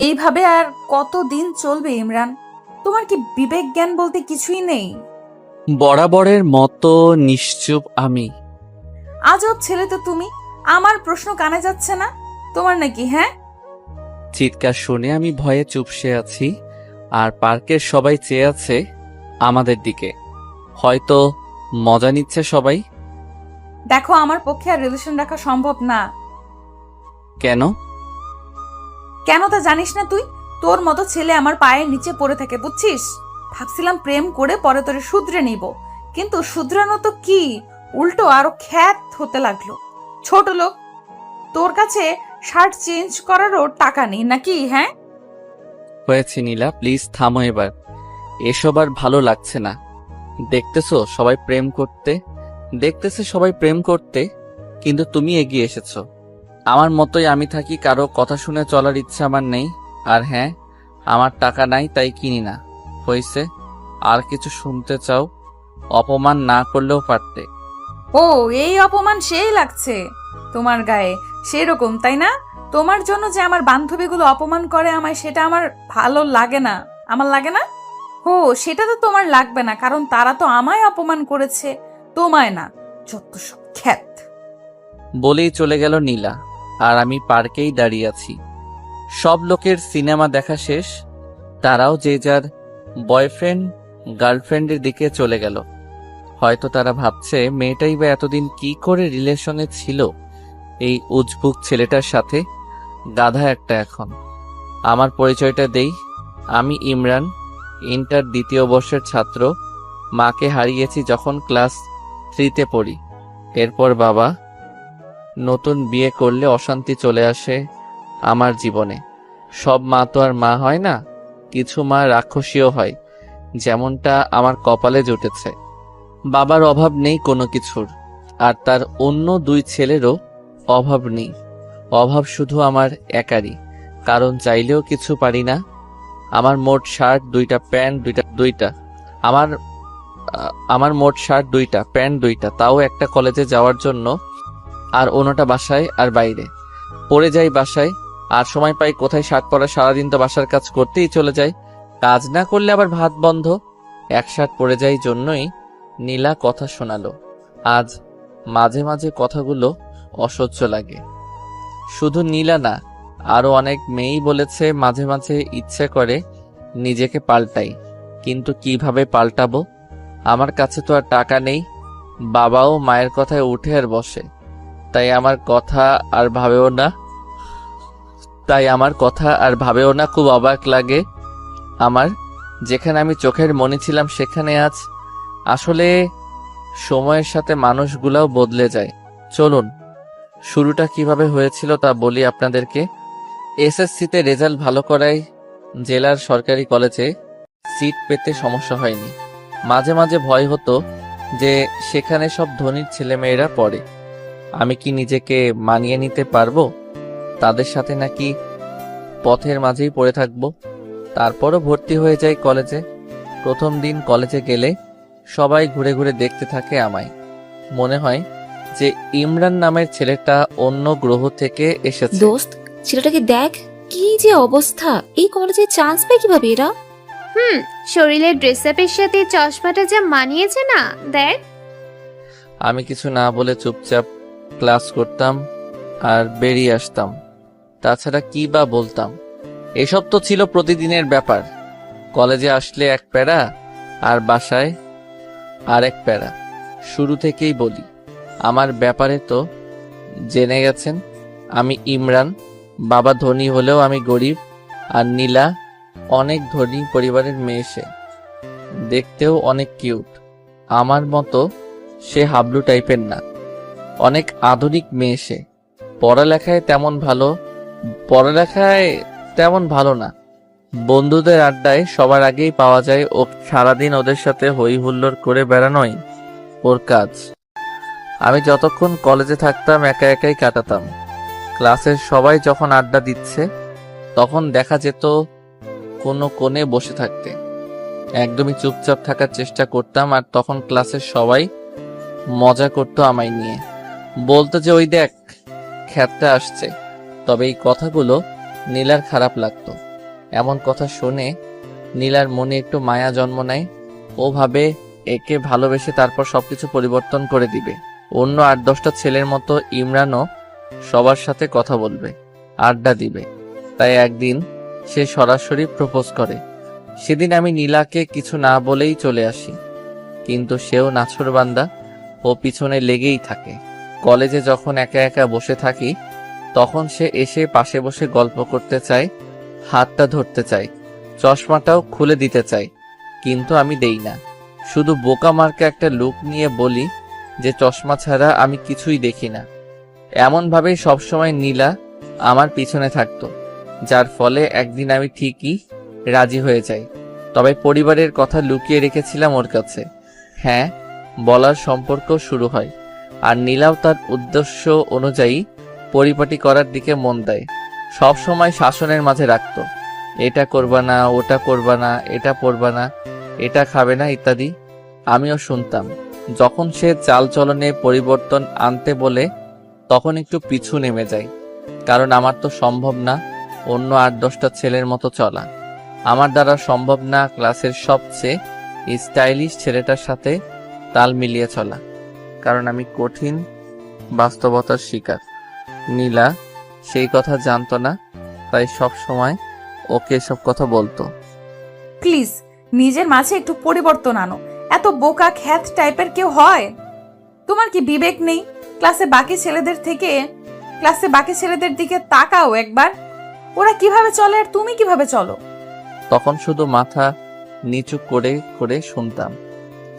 এইভাবে আর কতদিন চলবে ইমরান? তোমার কি বিবেক জ্ঞান বলতে কিছুই নেই? বরাবরের মতো নিশ্চুপ আমি। আজব ছেলে তো তুমি। আমার প্রশ্ন কানে যাচ্ছে না তোমার নাকি? হ্যাঁ, চিৎকার শুনে আমি ভয়ে চুপসে আছি, আর পার্কের সবাই চেয়ে আছে আমাদের দিকে। হয়তো মজা নিচ্ছে সবাই। দেখো আমার পক্ষে আর রিলেশন রাখা সম্ভব না। কেন? কেন তা জানিস না তুই? তোর মতো ছেলে আমার পায়ের নিচে পড়ে থাকে, বুঝছিস? ভাবছিলাম প্রেম করে পরে তোরে শুধরে নিব, কিন্তু শুধরানো তো কি, উল্টো আরো খ্যাত হতে লাগলো। ছোট লোক, তোর কাছে শার্ট চেঞ্জ করারও টাকা নেই নাকি? হ্যাঁ, হয়েছে নীলা, প্লিজ থামো এবার। এসব আর ভালো লাগছে না। দেখতেছে সবাই প্রেম করতে, কিন্তু তুমি এগিয়ে এসেছো। আমার মতোই আমি থাকি, কারো কথা শুনে চলার ইচ্ছা আমার নেই। আর হ্যাঁ, আমার টাকা নাই তাই কিনি না। হয়েছে, আর কিছু শুনতে চাও? অপমান না করলেও পারতে। ও এই অপমান সেই লাগছে তোমার গায়ে, সেরকম তাই না? তোমার জন্য যে আমার বান্ধবীগুলো অপমান করে আমায়, সেটা আমার ভালো লাগে না। আমার লাগে না? ও সেটা তো তোমার লাগবে না, কারণ তারা তো আমায় অপমান করেছে, তোমায় না। যত সব খ্যাত। বলেই চলে গেল নীলা, আর আমি পার্কেই দাঁড়িয়ে আছি। সব লোকের সিনেমা দেখা শেষ, তারাও যে যার বয়ফ্রেন্ড গার্লফ্রেন্ডের দিকে চলে গেল। হয়তো তারা ভাবছে মেয়েটাই বা এতদিন কি করে রিলেশনে ছিল এই উজবুক ছেলেটার সাথে। গাধা একটা এখন। আমার পরিচয়টা দেই, আমি ইমরান, ইন্টার দ্বিতীয় বর্ষের ছাত্র। মাকে হারিয়েছি যখন ক্লাস 3-তে পড়ি। এরপর বাবা। নতুন বিয়ে করলে অশান্তি চলে আসে আমার জীবনে। সব মা তো আর মা হয় না, কিছু মা রাক্ষসীও হয়, যেমনটা আমার কপালে জুটেছে। বাবার অভাব নেই কোনো কিছুর, আর তার অন্য 2 ছেলেরও অভাব নেই। অভাব শুধু আমার একারই, কারণ চাইলেও কিছু পারি না। আমার মোট শার্ট 2টা, প্যান্ট 2টা। আমার আমার মোট শার্ট 2টা, প্যান্ট 2টা, তাও একটা কলেজে যাওয়ার জন্য, আর অন্যটা বাসায় আর বাইরে। পরে যাই বাসায়, আর সময় পাই কোথায় শার্ট পরা? সারাদিন তো বাসার কাজ করতেই চলে যায়, কাজ না করলে আবার ভাত বন্ধ। এক শার্ট পরে যাই জন্যই নীলা কথা শোনালো। আজ মাঝে মাঝে কথাগুলো অসহ্য লাগে। শুধু নীলা না, আরো অনেক মেয়েই বলেছে মাঝে মাঝে ইচ্ছে করে নিজেকে পাল্টাই, কিন্তু কিভাবে পাল্টাবো? আমার কাছে তো আর টাকা নেই। বাবাও মায়ের কথায় উঠে আর বসে, তাই আমার কথা আর ভাবেও না খুব অবাক লাগে আমার। যেখানে আমি চোখের মনি ছিলাম সেখানে আজ। আসলে সময়ের সাথে মানুষগুলাও বদলে যায়। চলুন, শুরুটা কিভাবে হয়েছিল তা বলি আপনাদেরকে। এসএসসিতে রেজাল্ট ভালো করায় জেলার সরকারি কলেজে সিট পেতে সমস্যা হয়নি। মাঝে মাঝে ভয় হতো যে সেখানে সব ধনীর ছেলেমেয়েরা পড়ে, আমি কি নিজেকে মানিয়ে নিতে পারবো তাদের সাথে, নাকি পথের মাঝেই পড়ে থাকবো। তারপরও ভর্তি হয়ে যাই কলেজে। প্রথম দিন কলেজে গেলে সবাই ঘুরে ঘুরে দেখতে থাকে আমায়। মনে হয় যে ইমরান নামের ছেলেটা অন্য গ্রহ থেকে এসেছে। দোস্ত, ছেলেটাকে দেখ, কি যে অবস্থা! এই কলেজে চান্স পায় কিভাবে এরা? শরীরের ড্রেস আপের সাথে চশমাটা যা মানিয়েছে না, দেখ। আমি কিছু না বলে চুপচাপ ক্লাস করতাম আর বেরিয়ে আসতাম। তাছাড়া কি বা বলতাম? এসব তো ছিল প্রতিদিনের ব্যাপার। কলেজে আসলে এক প্যারা, আর বাসায় আর এক প্যারা। শুরু থেকেই বলি, আমার ব্যাপারে তো জেনে গেছেন। আমি ইমরান, বাবা ধনী হলেও আমি গরিব। আর নীলা অনেক ধনী পরিবারের মেয়ে, সে দেখতেও অনেক কিউট। আমার মতো সে হাবলু টাইপের না, অনেক আধুনিক মেয়ে সে। পড়ালেখায় তেমন ভালো না। বন্ধুদের আড্ডায় সবার আগেই পাওয়া যায় ও। সারাদিন ওদের সাথে হই হুল্লোড় করে বেড়ানোই ওর কাজ। আমি যতক্ষণ কলেজে থাকতাম একা একাই কাটাতাম। ক্লাসের সবাই যখন আড্ডা দিচ্ছে তখন দেখা যেত কোনো কোণে বসে থাকতে। একদমই চুপচাপ থাকার চেষ্টা করতাম, আর তখন ক্লাসের সবাই মজা করতো আমায় নিয়ে, বলতো যে ওই দেখ খ্যাতটা আসছে। তবে এই কথাগুলো নীলার খারাপ লাগতো। এমন কথা শুনে নীলার মনে একটু মায়া জন্ম নেয়। ও ভাবে একে ভালোবেসে তারপর সবকিছু পরিবর্তন করে দিবে। অন্য 8-10টা ছেলের মতো ইমরানও সবার সাথে কথা বলবে, আড্ডা দিবে। তাই একদিন সে সরাসরি প্রপোজ করে। সেদিন আমি নীলাকে কিছু না বলেই চলে আসি, কিন্তু সেও নাছোড়বান্দা, ও পিছনে লেগেই থাকে। কলেজে যখন একা একা বসে থাকি তখন সে এসে পাশে বসে গল্প করতে চায়, হাতটা ধরতে চায়, চশমাটাও খুলে দিতে চায়, কিন্তু আমি দেই না। শুধু বোকা মার্কা একটা লুক নিয়ে বলি যে চশমা ছাড়া আমি কিছুই দেখি না। এমনভাবেই সবসময় নীলা আমার পিছনে থাকতো, যার ফলে একদিন আমি ঠিকই রাজি হয়ে যাই। তবে পরিবারের কথা লুকিয়ে রেখেছিলাম ওর কাছে। হ্যাঁ, বলার সম্পর্ক শুরু হয়, আর নীলাও তার উদ্দেশ্য অনুযায়ী পরিপাটি করার দিকে মন দেয়। সব সময় শাসনের মাঝে রাখতো, এটা করবা না, ওটা করবা না, এটা পরবা না, এটা খাবে না ইত্যাদি। আমিও শুনতাম। যখন সে চালচলনে পরিবর্তন আনতে বলে তখন একটু পিছু নেমে যাই, কারণ আমার তো সম্ভব না অন্য 8-10টা ছেলের মতো চলা। আমার দ্বারা সম্ভব না ক্লাসের সবচেয়ে স্টাইলিশ ছেলেটার সাথে তাল মিলিয়ে চলা, কারণ আমি কঠিন বাস্তবতার শিকার। নীলা সেই কথা জানতো না, তাই সব সময় ওকে এসব কথা বলতো। প্লিজ নিজের মাঝে একটু পরিবর্তন আনো। এত বোকা খ্যাত টাইপের কেউ হয়? তোমার কি বিবেক নেই? ক্লাসে বাকি ছেলেদের দিকে তাকাও একবার। ওরা কিভাবে চলে আর তুমি কিভাবে চলো? তখন শুধু মাথা নিচু করে করে শুনতাম।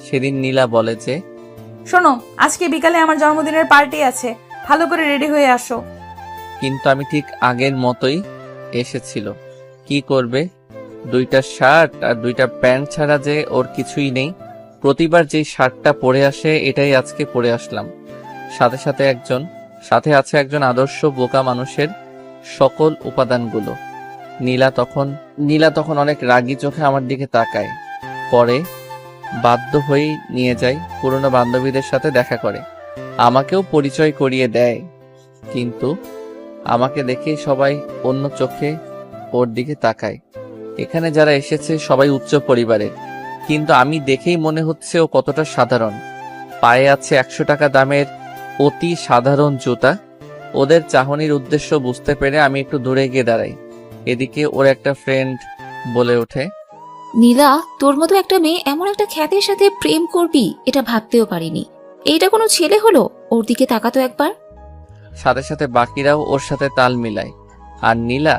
সেদিন নীলা বলে যে, শোনো, আজকে বিকালে আমার জন্মদিনের পার্টি আছে, ভালো করে রেডি হয়ে আসো। কিন্তু আমি ঠিক আগের মতোই এসেছিল। কি করবে, 2টা শার্ট আর 2টা প্যান্ট ছাড়া যে ওর কিছুই নেই। প্রতিবার যেই শার্টটা পরে আসে এটাই আজকে পরে আসলাম। সাথে আছে একজন আদর্শ বোকা মানুষের সকল উপাদানগুলো। নীলা তখন অনেক রাগী চোখে আমার দিকে তাকায়। পরে বাধ্য হয়েই নিয়ে যায়, পুরনো বান্ধবীদের সাথে দেখা করে, আমাকেও পরিচয় করিয়ে দেয়। কিন্তু আমাকে দেখে সবাই অন্য চোখে ওর দিকে তাকায়। এখানে যারা এসেছে সবাই উচ্চ পরিবারের, কিন্তু আমি দেখেই মনে হচ্ছে ও কতটা সাধারণ। পায়ে আছে 100 টাকা দামের অতি সাধারণ জুতা। ওদের চাহনির উদ্দেশ্য বুঝতে পেরে আমি একটু দূরে গিয়ে দাঁড়াই। এদিকে ওর একটা ফ্রেন্ড বলে ওঠে, নীলা, তোর মতো একটা মেয়ে এমন একটা খ্যাতের সাথে প্রেম করবি এটা ভাবতেও পারিনি। এইটা কোনো ছেলে হলো? ওর দিকে তাকাতো একবার। সাথে সাথে বাকিরাও ওর সাথে তাল মিলায়, আর নীলা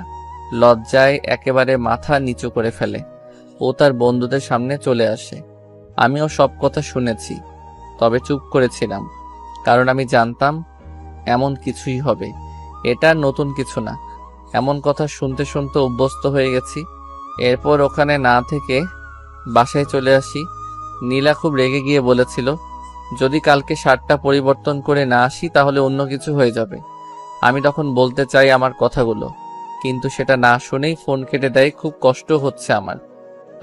লজ্জায় একেবারে মাথা নিচু করে ফেলে। ও তার বন্ধুদের সামনে চলে আসে। আমিও সব কথা শুনেছি, তবে চুপ করেছিলাম, কারণ আমি জানতাম এমন কিছুই হবে। এটা নতুন কিছু না, এমন কথা শুনতে শুনতে অভ্যস্ত হয়ে গেছি। এরপর ওখানে না থেকে বাসায় চলে আসি। নীলা খুব রেগে গিয়ে বলেছিল, যদি কালকে শার্টটা পরিবর্তন করে না আসি তাহলে অন্য কিছু হয়ে যাবে। আমি তখন বলতে চাই আমার কথাগুলো, কিন্তু সেটা না শুনেই ফোন কেটে দেয়। খুব কষ্ট হচ্ছে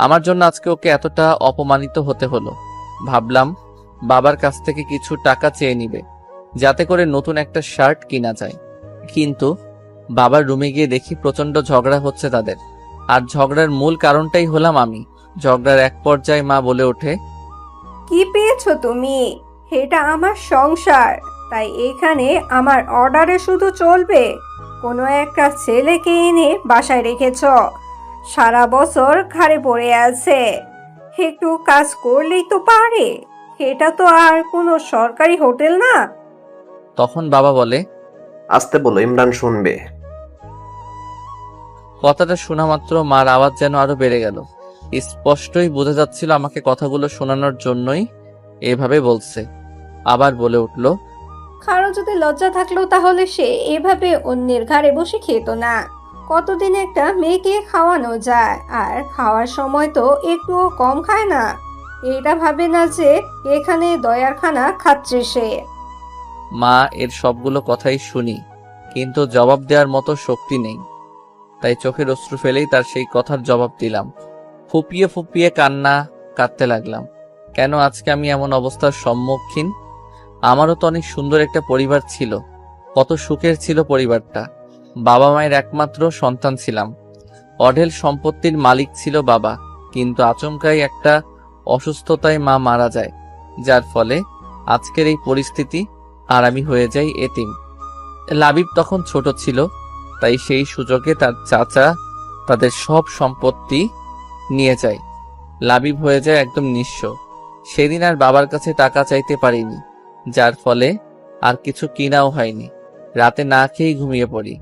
আমার জন্য আজকে ওকে এতটা অপমানিত হতে হলো। ভাবলাম বাবার কাছ থেকে কিছু টাকা চেয়ে নিবে, যাতে করে নতুন একটা শার্ট কিনা যায়। কিন্তু বাবার রুমে গিয়ে দেখি প্রচন্ড ঝগড়া হচ্ছে তাদের, আর ঝগড়ার মূল কারণটাই হলাম আমি। ঝগড়ার এক পর্যায়ে মা বলে ওঠে, কি পেয়েছো তুমি? এটা আমার সংসার, তাই এখানে আমার অর্ডারে শুধু চলবে। কোনো একটা ছেলেকে এনে বাসায় রেখেছ, সারা বছর ঘাড়ে পড়ে আছে, একটু কাজ করলেই তো পারে। এটা তো আর কোনো সরকারি হোটেল না। তখন বাবা বলে, আসতে বলো, ইমরান শুনবে। কথাটা শোনা মাত্র মার আওয়াজ যেন আরো বেড়ে গেল। স্পষ্টই বোঝা যাচ্ছিল আমাকে কথাগুলো শোনানোর জন্যই এভাবে বলছে। আবার বলে উঠল, কারো যদি লজ্জা থাকলো তাহলে সে এভাবে অন্যের ঘাড়ে বসে খেত না। কতদিন একটা মেয়েকে খাওয়ানো যায়, আর খাওয়ার সময় তো একটুও কম খায় না। এটা ভাবে না যে এখানে দয়ার খানা খাচ্ছে সে। মা এর সবগুলো কথাই শুনি, কিন্তু জবাব দেওয়ার মতো শক্তি নেই। তাই চোখের অশ্রু ফেলেই তার সেই কথার জবাব দিলাম। ফুপিয়ে ফুপিয়ে কাঁদতে লাগলাম। কেন আজকে আমি এমন অবস্থার সম্মুখীন? আমারও তো অনেক সুন্দর একটা পরিবার ছিল, কত সুখের ছিল পরিবারটা। বাবা মায়ের একমাত্র সন্তান ছিলাম, অঢেল সম্পত্তির মালিক ছিল বাবা, কিন্তু আচমকাই একটা অসুস্থতায় মা মারা যায়, যার ফলে আজকের এই পরিস্থিতি, আর আমি হয়ে যাই এতিম। লাবিব তখন ছোট ছিল, তাই সেই সুযোগে তার চাচা তাদের সব সম্পত্তি নিয়ে যায়। লাবিব হয়ে যায় একদম নিঃস্ব। সেদিন আর বাবার কাছে টাকা চাইতে পারিনি, যার ফলে আর কিছু কিনাও হয়নি। রাতে না খেয়েই ঘুমিয়ে পড়ি।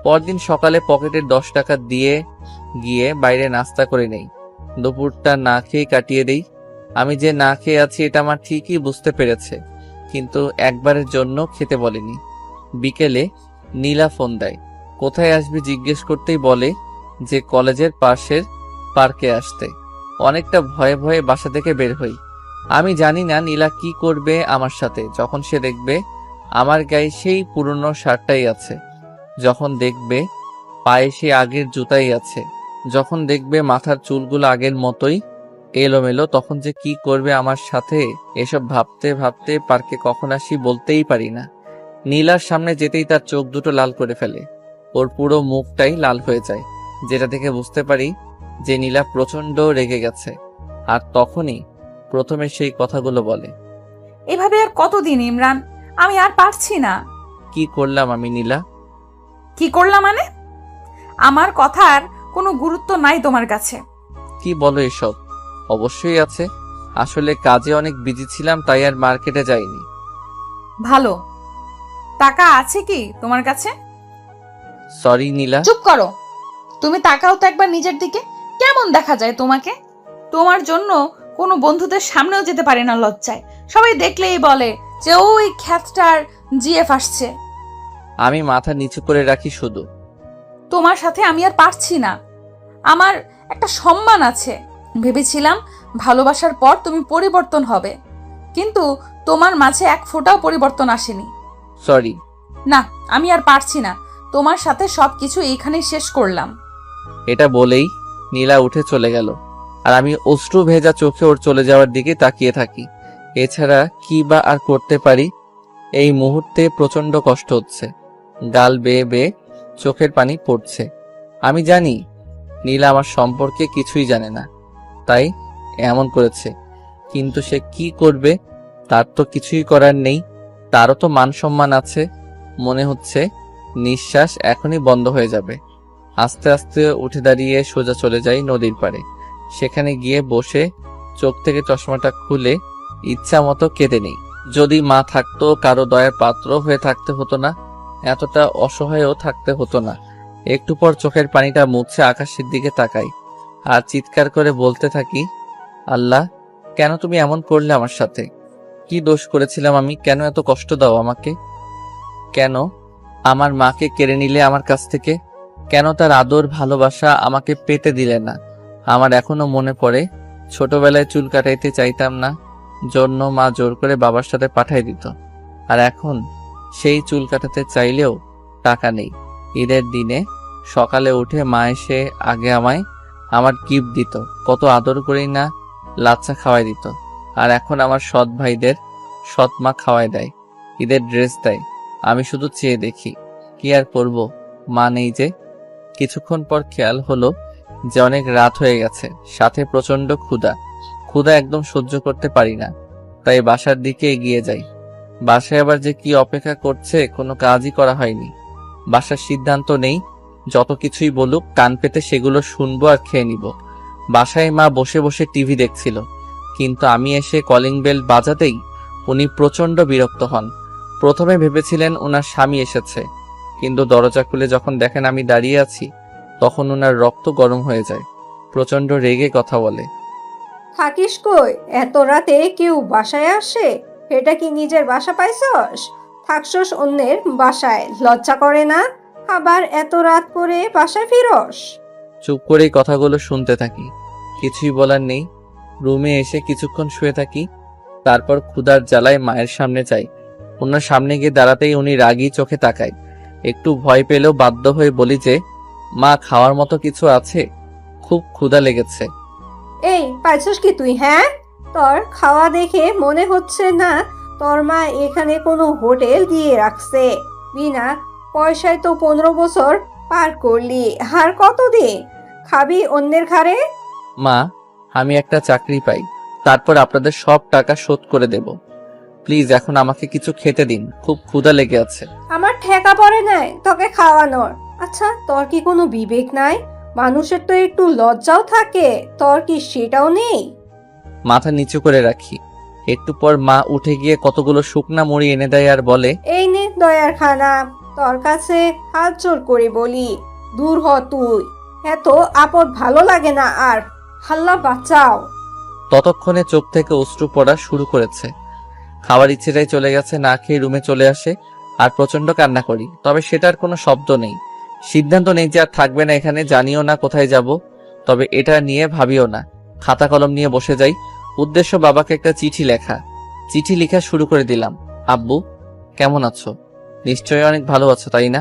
পরদিন সকালে পকেটের 10 টাকা দিয়ে গিয়ে বাইরে নাস্তা করে নেই। দুপুরটা না খেয়ে কাটিয়ে দেই। আমি যে না খেয়ে আছি এটা আমার ঠিকই বুঝতে পেরেছে, কিন্তু একবারের জন্য খেতে বলেনি। বিকেলে নীলা ফোন দেয়। কোথায় আসবি জিজ্ঞেস করতেই বলে যে কলেজের পাশের পার্কে আসতে। অনেকটা ভয়ে ভয়ে বাসা থেকে বের হই। আমি জানি না নীলা কি করবে আমার সাথে যখন সে দেখবে আমার গায়ে সেই পুরনো শার্টটাই আছে, যখন দেখবে পায়ে সে আগের জুতাই আছে, যখন দেখবে মাথার চুলগুলো আগের মতোই এলোমেলো, তখন যে কি করবে আমার সাথে এসব ভাবতে ভাবতে পার্কে কখন আসি বলতেই পারি না। নীলার সামনে যেতেই তার চোখ দুটো লাল করে ফেলে। ওর পুরো মুখটাই লাল হয়ে যায়, যেটা দেখে বুঝতে পারি যে নীলা প্রচন্ড রেগে গেছে। আর তখনই প্রথমে সেই কথাগুলো বলে। এভাবে আর কতদিন ইমরান? আমি আর পারছি না। কি করলাম আমি নীলা? কি করলাম মানে? আমার কথার কোনো গুরুত্ব নাই তোমার কাছে? কি বলো এসব? অবশ্যই আছে, আসলে কাজে অনেক বিজি ছিলাম তাই আর মার্কেটে যাইনি। ভালো। টাকা আছে কি তোমার কাছে? সরি নীলা। চুপ করো। তুমি তাকাও তো একবার নিজের দিকে। কেমন দেখা যায় তোমাকে? তোমার জন্য কোনো বন্ধুদের সামনেও যেতে পারি না লজ্জায়। সবাই দেখলেই বলে যে ওই খ্যাতটার জিএফ আসছে। আমি মাথা নিচু করে রাখি শুধু। তোমার সাথে আমি আর পারছি না। আমার একটা সম্মান আছে। ভেবেছিলাম ভালোবাসার পর তুমি পরিবর্তন হবে, কিন্তু তোমার মাঝে এক ফোঁটাও পরিবর্তন আসেনি। সরি। না, আমি আর পারছি না। তোমার সাথে সবকিছু এইখানেই শেষ করলাম। এটা বলেই নীলা উঠে চলে গেল, আর আমি অশ্রু ভেজা চোখে ওর চলে যাওয়ার দিকে তাকিয়ে থাকি। এছাড়া কি বা আর করতে পারি? এই মুহূর্তে প্রচন্ড কষ্ট হচ্ছে, গাল বেয়ে বেয়ে চোখের পানি পড়ছে। আমি জানি নীলা আমার সম্পর্কে কিছুই জানে না, তাই এমন করেছে, কিন্তু সে কি করবে? তার তো কিছুই করার নেই। তারও তো মান সম্মান আছে। মনে হচ্ছে নিঃশ্বাস এখনই বন্ধ হয়ে যাবে। আস্তে আস্তে উঠে দাঁড়িয়ে সোজা চলে যাই নদীর পাড়ে। সেখানে গিয়ে বসে চোখ থেকে চশমাটা খুলে ইচ্ছা মতো কেঁদে নেই। যদি মা থাকতো, কারো দয়ার পাত্র হয়ে থাকতে হতো না, এতটা অসহায়ও থাকতে হতো না। একটু পর চোখের পানিটা মুছে আকাশের দিকে তাকাই আর চিৎকার করে বলতে থাকি, আল্লাহ, কেন তুমি এমন করলে আমার সাথে? কি দোষ করেছিলাম আমি? কেন এত কষ্ট দাও আমাকে? কেন আমার মাকে কেড়ে নিলে আমার কাছ থেকে? কেন তার আদর ভালোবাসা আমাকে পেতে দিলে না? আমার এখনো মনে পড়ে ছোটবেলায় চুল কাটাইতে চাইতাম না, জন্য মা জোর করে বাবার সাথে পাঠাই দিত। আর এখন সেই চুল কাটাতে চাইলেও টাকা নেই। ঈদের দিনে সকালে উঠে মা এসে আগে আমায় আমার গিফট দিত, কত আদর করেই না লাচ্চা খাওয়াই দিত। আর এখন আমার সৎ ভাইদের সৎ মা খাওয়াই দেয়, ঈদের ড্রেস দেয়। আমি শুধু চেয়ে দেখি, কি আর করব, মা নেই যে। কিছুক্ষণ পর খেয়াল হলো যে অনেক রাত হয়ে গেছে, সাথে প্রচন্ড ক্ষুধা একদম সহ্য করতে পারি না, তাই বাসার দিকে এগিয়ে যাই। বাসায় আবার যে কি অপেক্ষা করছে কোনো কাজই করা হয়নি। বাসার সিদ্ধান্ত নেই, যত কিছুই বলুক কান পেতে সেগুলো শুনবো আর খেয়ে নিব। বাসায় মা বসে বসে টিভি দেখছিল, কিন্তু আমি এসে কলিং বেল বাজাতেই উনি প্রচন্ড বিরক্ত হন। প্রথমে ভেবেছিলেন ওনার স্বামী এসেছে, কিন্তু দরজা খুলে যখন দেখেন আমি দাঁড়িয়ে আছি, তখন ওনার রক্ত গরম হয়ে যায়। প্রচন্ড রেগে কথা বলে, থাকিস কই? এত রাতে কেউ বাসায় আসে? এটা কি নিজের বাসা পাইছস? থাকছস অন্যের বাসায়, লজ্জা করে না? আবার এত রাত করে বাসায় ফিরস? চুপ করেই কথাগুলো শুনতে থাকি। কিছুই বলার নেই। রুমে এসে কিছুক্ষণ শুয়ে থাকি, তারপর ক্ষুধার জ্বালায় মায়ের সামনে যাই। ওনার সামনে গিয়ে দাঁড়াতেই উনি রাগী চোখে তাকায়। একটু ভয় পেলেও বাধ্য হয়ে বলি যে, মা, খাওয়ার মতো কিছু আছে? খুব ক্ষুধা লেগেছে। এই পাইছস কি তুই? হ্যাঁ, তোর খাওয়া দেখে মনে হচ্ছে না তোর মা এখানে কোনো হোটেল দিয়ে রাখছে। বিনা পয়সায় তো 15 বছর পার করলি, আর কতদিন? খাবি অন্যের ঘাড়ে? মা, আমি একটা চাকরি পাই, তারপর আপনাদের সব টাকা শোধ করে দেব। প্লিজ এখন আমাকে কিছু খেতে দিন, খুব ক্ষুধা লেগে আছে। আমার ঠেকা পড়ে নাই তোকে খাওয়ানোর। আচ্ছা, তোর কি কোনো বিবেক নাই? মানুষের তো একটু লজ্জাও থাকে, তোর কি সেটাও নেই? মাথা নিচু করে রাখি। একটু পর মা উঠে গিয়ে কতগুলো শুকনা মুড়ি এনে দেয় আর বলে, এই নে দয়ার খানা, তোর কাছে হাত জোর করে বলি, দূর হ তুই। এত আপদ ভালো লাগে না আর, হাল্লা বাঁচাও। ততক্ষণে চোখ থেকে অশ্রু পড়া শুরু করেছে। খাওয়ার ইচ্ছেটাই চলে গেছে, না খেয়ে রুমে চলে আসে আর প্রচন্ড কান্না করি। তবে সেটার কোনো শব্দ নেই, সিদ্ধান্ত নেই যে আর থাকবে না এখানে। জানিও না কোথায় যাব, তবে এটা নিয়ে ভাবিও না। খাতা কলম নিয়ে বসে যাই, উদ্দেশ্য বাবাকে একটা চিঠি লেখা। চিঠি লেখা শুরু করে দিলাম। আব্বু, কেমন আছো? নিশ্চয়ই অনেক ভালো আছো, তাই না?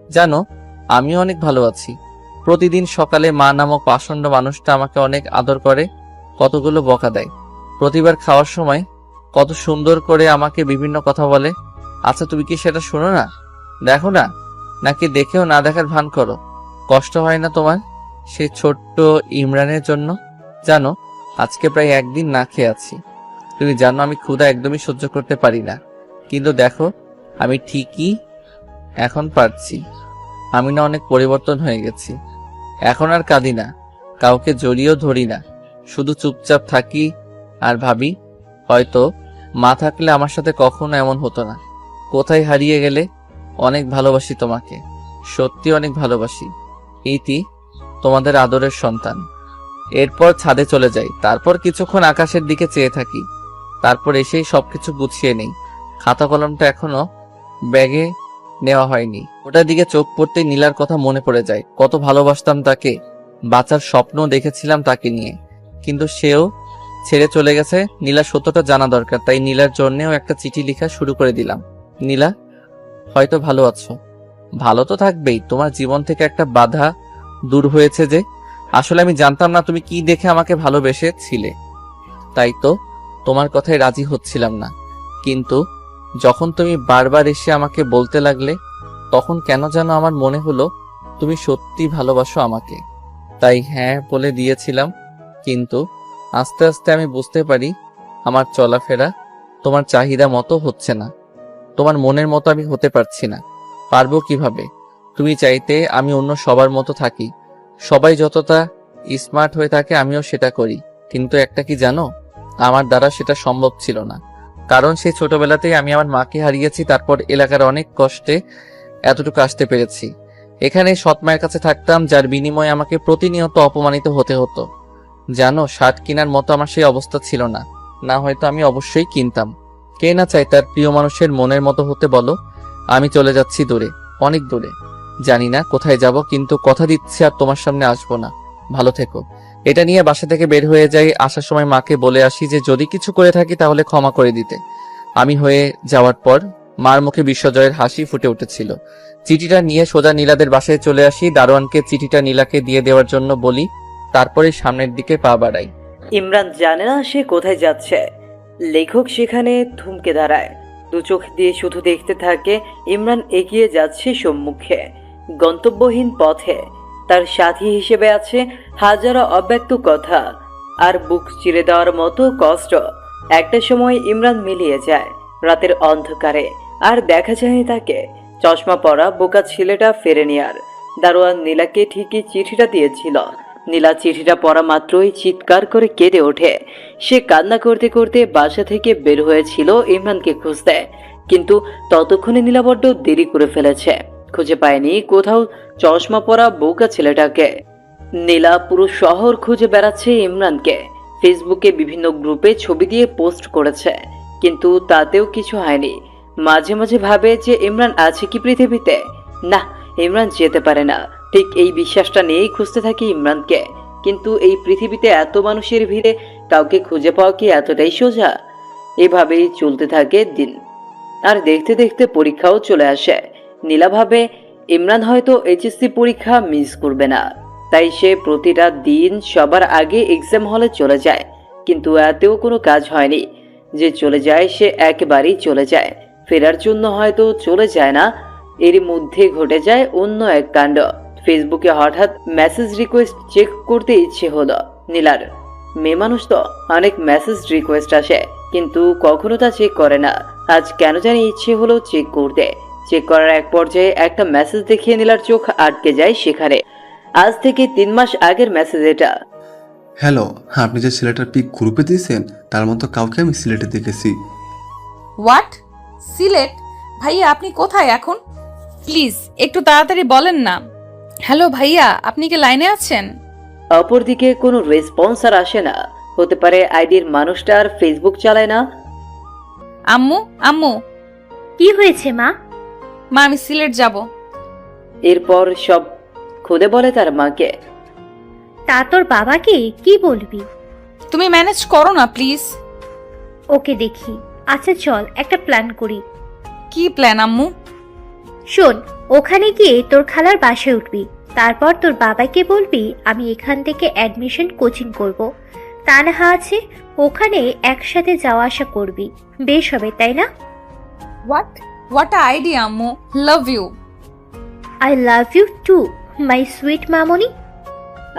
জানো, আমিও অনেক ভালো আছি। প্রতিদিন সকালে মা নামক পাষণ্ড মানুষটা আমাকে অনেক আদর করে, কতগুলো বকা দেয়। প্রতিবার খাওয়ার সময় কত সুন্দর করে আমাকে বিভিন্ন কথা বলে। আচ্ছা, তুমি কি সেটা শোনো না, দেখো না, নাকি দেখেও না দেখার ভান করো? কষ্ট হয় না তোমার সেই ছোট্ট ইমরানের জন্য? জানো, আজকে প্রায় একদিন না খেয়ে আছি। তুমি জানো আমি ক্ষুধা একদমই সহ্য করতে পারি না, কিন্তু দেখো আমি ঠিকই এখন পারছি। আমি না অনেক পরিবর্তন হয়ে গেছি। এখন আর কাঁদি না, কাউকে জড়িয়েও ধরি না, শুধু চুপচাপ থাকি আর ভাবি, হয়তো মা থাকলে আমার সাথে কখনো এমন হতো না। কোথায় হারিয়ে গেলে? অনেক ভালোবাসি তোমাকে, সত্যি অনেক ভালোবাসি। ইতি, তোমাদের আদরের সন্তান। এরপর ছাদে চলে যাই, তারপর কিছুক্ষণ আকাশের দিকে চেয়ে থাকি, তারপর এসেই সবকিছু গুছিয়ে নেই। খাতা কলমটা এখনো ব্যাগে নেওয়া হয়নি। ওটার দিকে চোখ পড়তেই নীলার কথা মনে পড়ে যায়। কত ভালোবাসতাম তাকে, বাঁচার স্বপ্ন দেখেছিলাম তাকে নিয়ে, কিন্তু সেও ছেড়ে চলে গেছে। নীলা সত্যটা জানা দরকার, তাই নীলার জন্যেও একটা চিঠি লেখা শুরু করে দিলাম। নীলা, হয়তো ভালো আছো, ভালো তো থাকবেই। তোমার জীবন থেকে একটা বাধা দূর হয়েছে যে। আসলে আমি জানতাম না তুমি কি দেখে আমাকে ভালোবেসেছিলে, তাই তো তোমার কথায় রাজি হচ্ছিলাম না। কিন্তু যখন তুমি বারবার এসে আমাকে বলতে লাগলে, তখন কেন যেন আমার মনে হলো তুমি সত্যি ভালোবাসো আমাকে, তাই হ্যাঁ বলে দিয়েছিলাম। কিন্তু আস্তে আস্তে আমি বুঝতে পারি আমার চলাফেরা তোমার চাহিদা মতো হচ্ছে না, তোমার মনের মতো আমি হতে পারছি না। পারবো কিভাবে? তুমি চাইতে আমি অন্য সবার মতো থাকি, সবাই যতটা স্মার্ট হয়ে থাকে আমিও সেটা করি। কিন্তু একটা কি জানো, আমার দ্বারা সেটা সম্ভব ছিল না, কারণ সেই ছোটবেলাতেই আমি আমার মাকে হারিয়েছি। তারপর এলাকার অনেক কষ্টে এতটুকু আসতে পেরেছি। এখানে সৎ মায়ের কাছে থাকতাম, যার বিনিময়ে আমাকে প্রতিনিয়ত অপমানিত হতে হতো। জানো, শার্ট কেনার মতো আমার সেই অবস্থা ছিল না, না হয়তো আমি অবশ্যই কিনতাম। কে না চায় তার প্রিয় মানুষের মনের মতো হতে বলো? আমি চলে যাচ্ছি দূরে, অনেক দূরে। জানি না কোথায় যাব, কিন্তু কথা দিচ্ছি আর তোমার সামনে আসবো না। ভালো থেকো। এটা নিয়ে বাসা থেকে বের হয়ে যাই। আসার সময় মাকে বলে আসি যে যদি কিছু করে থাকি তাহলে ক্ষমা করে দিতে। আমি হয়ে যাওয়ার পর মার মুখে বিশ্বজয়ের হাসি ফুটে উঠেছিল। চিঠিটা নিয়ে সোজা নীলাদের বাসায় চলে আসি। দারোয়ানকে চিঠিটা নীলাকে দিয়ে দেওয়ার জন্য বলি, তারপরে সামনের দিকে পা বাড়াই। ইমরান জানে না সে কোথায় যাচ্ছে। লেখক সেখানে থমকে দাঁড়ায়, দু চোখ দিয়ে শুধু দেখতে থাকে ইমরান এগিয়ে যাচ্ছে সম্মুখে, গন্তব্যহীন পথে। তার সাথী হিসেবে আছে হাজারো অব্যক্ত কথা আর বুক চিরে দেওয়ার মতো কষ্ট। একটা সময় ইমরান মিলিয়ে যায় রাতের অন্ধকারে, আর দেখা যায় তাকে। চশমা পরা বোকা ছেলেটা ফেরেনি আর। দারোয়ান নীলাকে ঠিকই চিঠিটা দিয়েছিল। নীলা চিঠিটা পড়া মাত্রই চিৎকার করে কেঁদে ওঠে। সে কান্না করতে করতে বাসা থেকে বের হয়েছিল ইমরানকে খুঁজতে, কিন্তু ততক্ষণে নীলা বড্ড দেরি করে ফেলেছে। খুঁজে পায়নি কোথাও চশমা পরা বোকা ছেলেটাকে। নীলা পুরো শহর খুঁজে বেড়াচ্ছে ইমরানকে। ফেসবুকে বিভিন্ন গ্রুপে ছবি দিয়ে পোস্ট করেছে, কিন্তু তাতেও কিছু হয়নি। মাঝে মাঝে ভাবে যে ইমরান আছে কি পৃথিবীতে। না, ইমরান যেতে পারে না। ঠিক এই বিশ্বাসটা নিয়েই খুঁজতে থাকি ইমরানকে। কিন্তু এই পৃথিবীতে এত মানুষের ভিড়ে কাউকে খুঁজে পাওয়া কি এতটাই সোজা? এভাবেই চলতে থাকে দিন, আর দেখতে দেখতে পরীক্ষাও চলে আসে। নীলা ভাবে ইমরান হয়তো এইচএসসি পরীক্ষা মিস করবে না, তাই সে প্রতিটা দিন সবার আগে এক্সাম হলে চলে যায়। কিন্তু এতেও কোনো কাজ হয়নি। যে চলে যায় সে একেবারেই চলে যায়, ফেরার জন্য হয়তো চলে যায় না। এর মধ্যে ঘটে যায় অন্য এক কাণ্ড। ফেসবুকে হঠাৎ মেসেজ রিকোয়েস্ট চেক করতে ইচ্ছে হলো নীলার। মেয়ে মানুষ তো অনেক মেসেজ রিকোয়েস্ট আসে, কিন্তু কখনো তা চেক করে না। আজ কেন জানি ইচ্ছে হলো চেক করতে। চেক করার এক পর্যায়ে একটা মেসেজ দেখিয়ে নীলার চোখ আটকে যায় সেখানে। আজ থেকে 3 মাস আগের মেসেজ এটা। হ্যালো, আপনি যে ছেলেটার পিক গ্রুপে দিয়েছেন তার মতো কাউকে আমি সিলেটে দেখেছি। হোয়াট? সিলেট? ভাইয়া আপনি কোথায় এখন? প্লিজ একটু তাড়াতাড়ি বলেন না। হ্যালো ভাইয়া, আপনি কি লাইনে আছেন? অপরদিকে কোনো রেসপন্স আর আসে না। হতে পারে আইডির মানুষটা আর ফেসবুক চালায় না। আম্মু, আম্মু। কি হয়েছে মা? মা, আমি সিলেট যাব। এরপর সব খুদে বলে তার মাকে। তা তোর বাবাকে কি বলবি? তুমি ম্যানেজ করো না প্লিজ। ওকে দেখি। আচ্ছা চল একটা প্ল্যান করি। কি প্ল্যান আম্মু? শোন, ওখানে গিয়ে তোর খালার বাসায় উঠবি। তারপর তোর বাবাকে বলবি আমি এখান থেকে অ্যাডমিশন কোচিং করব। তানহা আছে, ওখানে একসাথে যাওয়া আসা করবি। বেশ হবে, তাই না? হোয়াট আইডিয়া আম্মু, love you. I love you too my sweet মামনি।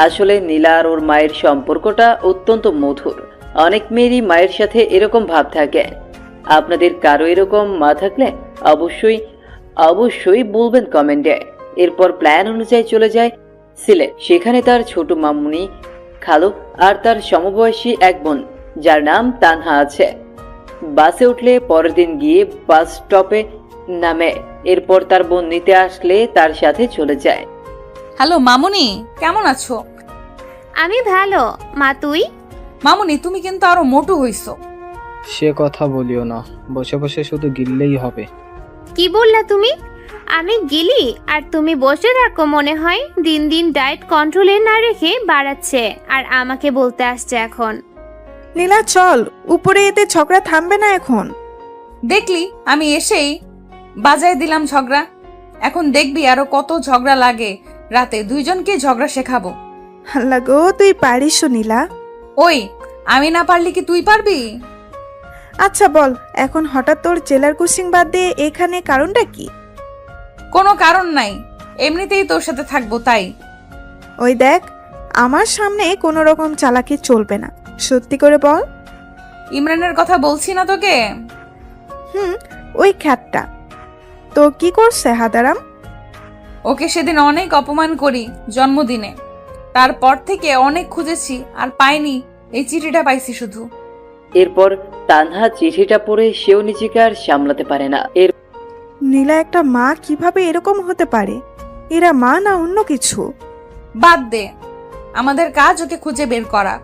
আসলে নীলা আর ওর মায়ের সম্পর্কটা অত্যন্ত মধুর। অনেক মেয়েরই মায়ের সাথে এরকম ভাব থাকে। আপনাদের কারো এরকম মা থাকলে অবশ্যই বলবেন কমেন্টে। এরপর প্ল্যান অনুযায়ী চলে যায় সিলেট। সেখানে তার ছোট মামুনি, খালু আর তার সমবয়সী এক বোন যার নাম তানহা আছে। বাসে উঠলে পরের দিন গিয়ে বাস স্টপে নামে। এরপর তার বোন নিতে আসলে তার সাথে চলে যায়। হ্যালো মামুনি, কেমন আছো? আমি ভালো মা, তুই? মামুনি, তুমি কিন্তু আরো মোটু হইছো। সে কথা বলিও না, বসে বসে শুধু গিললেই হবে। কি বললা তুমি? আমি গেলি আর তুমি বসে থাকো মনে হয়। দিন দিন ডায়েট কন্ট্রোলে না রেখে বাড়াচ্ছে, আর আমাকে বলতে আসছে এখন। নীলা চল, উপরে এতে ঝগড়া থামবে না এখন। দেখলি আমি এসেই বাজায় দিলাম ঝগড়া। এখন দেখবি আরো কত ঝগড়া লাগে। রাতে দুইজনকে ঝগড়া শেখাবো। আল্লাহ গো, তুই পারিস নীলা। ওই, আমি না পারলি কি তুই পারবি? আচ্ছা বল, এখন হঠাৎ তোর জেলার কোচিং বাদ দিয়ে এখানে কারণটা কি? কোনো কারণ নাই, এমনিতেই তোর সাথে থাকবো তাই। ওই দেখ, আমার সামনে কোনো রকম চালাকি চলবে না, সত্যি করে বল। ইমরানের কথা বলছি না তোকে? ওই খ্যাতটা তো কি করছে হাদারাম? ওকে সেদিন অনেক অপমান করি জন্মদিনে। তারপর থেকে অনেক খুঁজেছি আর পাইনি, এই চিঠিটা পাইছি শুধু। এরপর তানহা চিঠিটা পড়ে সেও নিজেকে আর সামলাতে পারে না। নীলা, একটা মা কিভাবে এরকম হতে পারে? এরা মা না অন্য কিছু? বাদ দে, আমাদের কাজ ওকে খুঁজে বের করা।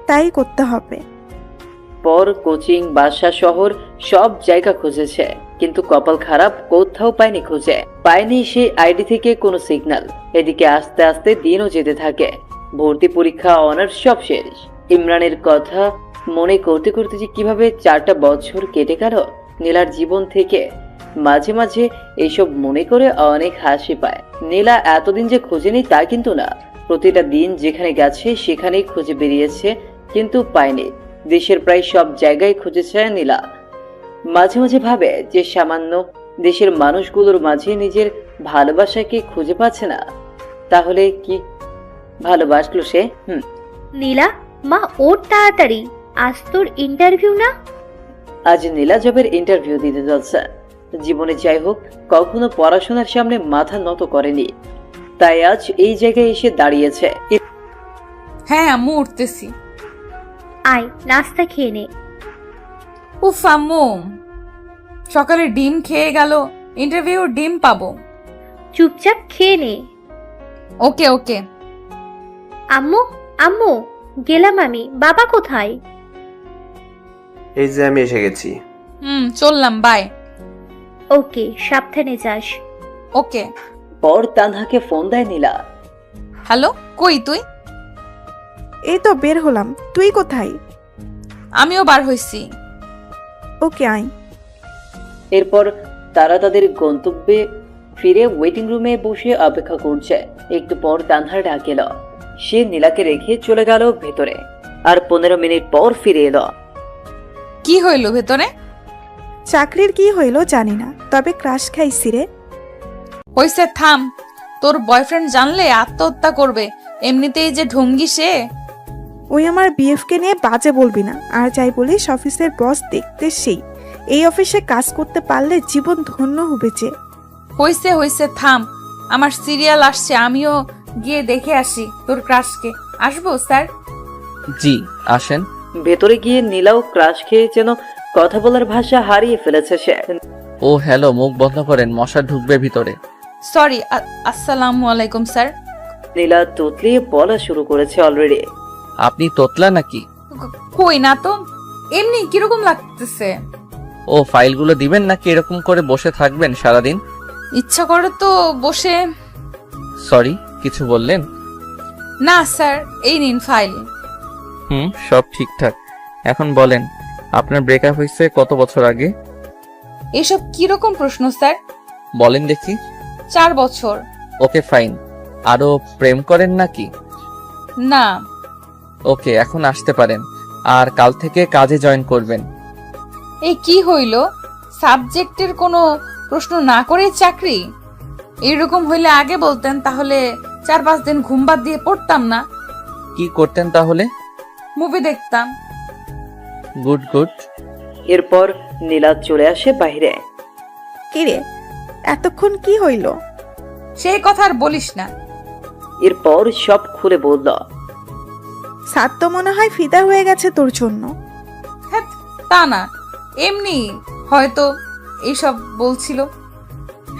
তাই করতে হবে। পর কোচিং, বাসা, শহর সব জায়গা খুঁজেছে, কিন্তু কপাল খারাপ, কোথাও পায়নি সেই আইডি থেকে কোনো সিগন্যাল। এদিকে আস্তে আস্তে দিনও যেতে থাকে। ভর্তি পরীক্ষা, অনার্স সব শেষ। ইমরানের কথা মনে করতে করতে যে কিভাবে 4টা বছর কেটে গেল নীলার জীবন থেকে। মাঝে মাঝে এইসব মনে করে অনেক হাসি পায়। নীলা এতদিন যে খোঁজেনি তা কিন্তু না। প্রতিটা দিন যেখানে গেছে সেখানেই খুঁজে বেরিয়েছে, কিন্তু পায়নি। দেশের প্রায় সব জায়গায় খুঁজেছে নীলা। মাঝে মাঝে ভাবে যে সামান্য দেশের মানুষগুলোর মাঝে নিজের ভালোবাসাকে খুঁজে পাচ্ছে না, তাহলে কি ভালোবাসলো সে? নীলা, মা ওর তাড়াতাড়ি, আজ তোর ইন্টারভিউ না? আজ নীলা জবের ইন্টারভিউ দিতে যাচ্ছে। জীবনে যাই হোক, কখনো পড়াশোনার সামনে মাথা নত করেনি, তাই আজ এই জায়গায় এসে দাঁড়িয়েছে। হ্যাঁ আম্মু, উঠতেছি। আয় নাস্তা খেয়ে নে। উফ আম্মু, সকালে ডিম খেয়ে গেল, ইন্টারভিউ ডিম পাবো। চুপচাপ খেয়ে নে। ওকে ওকে। আম্মু, আম্মু, গেলাম আমি। বাবা কোথায়? এই যে আমি এসে গেছি। চললাম, বাই। ওকে, সাবধানে যাস। ওকে। পর তানহাকে ফোন দেয় নীলা। হ্যালো, কই তুই? এই তো বের হলাম, তুই কোথায়? আমিও বার হইছি। ওকে আয়। এরপর তারা তাদের গন্তব্যে ফিরে ওয়েটিং রুমে বসে অপেক্ষা করছে। একটু পর তানহার ডাক এলো। সে নীলাকে রেখে চলে গেল ভেতরে, আর 15 মিনিট পর ফিরে এলো। কি হইল ভেতরে? চাকরির কি হইলো জানি না, তবে ক্রাশ খাইছি রে। হইছে, থাম। তোর বয়ফ্রেন্ড জানলে আত্মহত্যা করবে, এমনিতেই যে ঢঙ্গি সে। ওই আমার বিএফকে নিয়ে বাজে বলবি না, আর যাই বলিস অফিসের বস দেখতে সেই। এই অফিসে কাজ করতে পারলে জীবন ধন্য হবে যে। হইছে হইছে, থাম, আমার সিরিয়াল আসছে, আমিও গিয়ে দেখে আসি তোর ক্রাশকে। আসবো স্যার? জি আসেন। ভেতরে গিয়ে নীলাও ক্রাশ খেয়ে যেন কথা বলার ভাষা হারিয়ে ফেলেছে সে। ও হ্যালো, মুখ বন্ধ করেন, মশা ঢুকবে ভিতরে। সরি, আসসালামু আলাইকুম স্যার। নীলা তোতলিয়ে বলা শুরু করেছে অলরেডি। আপনি তোতলা নাকি? কই না তো, এমনি কিরকম লাগতেছে। ও ফাইলগুলো দিবেন নাকি এরকম করে বসে থাকবেন সারাদিন? ইচ্ছা করে তো বসে। সরি, কিছু বললেন? না স্যার, এই নিন ফাইল। সব ঠিকঠাক। এখন বলেন, আপনার ব্রেকআপ হয়েছে কত বছর আগে? এসব কিরকম প্রশ্ন স্যার? বলেন দেখি। 4 বছর। Okay fine. আরো প্রেম করেন নাকি? না। ওকে, এখন আসতে পারেন, আর কাল থেকে কাজে জয়েন করবেন। এই কি হইল, সাবজেক্টের কোনো প্রশ্ন না করেই চাকরি? এরকম হইলে আগে বলতেন, তাহলে 4-5 দিন ঘুম বাদ দিয়ে পড়তাম না। কি করতেন তাহলে? মুভি দেখতাম। Good good. এরপর নীলা চলে আসে বাইরে। কিরে, এতক্ষণ কি হইল? সেই কথা আর বলিস না। এরপর সব খুলে বলল। সাত তো মনে হয় ফিদা হয়ে গেছে তোর জন্য। হ্যাঁ, তা না, এমনি হয়তো এইসব বলছিল।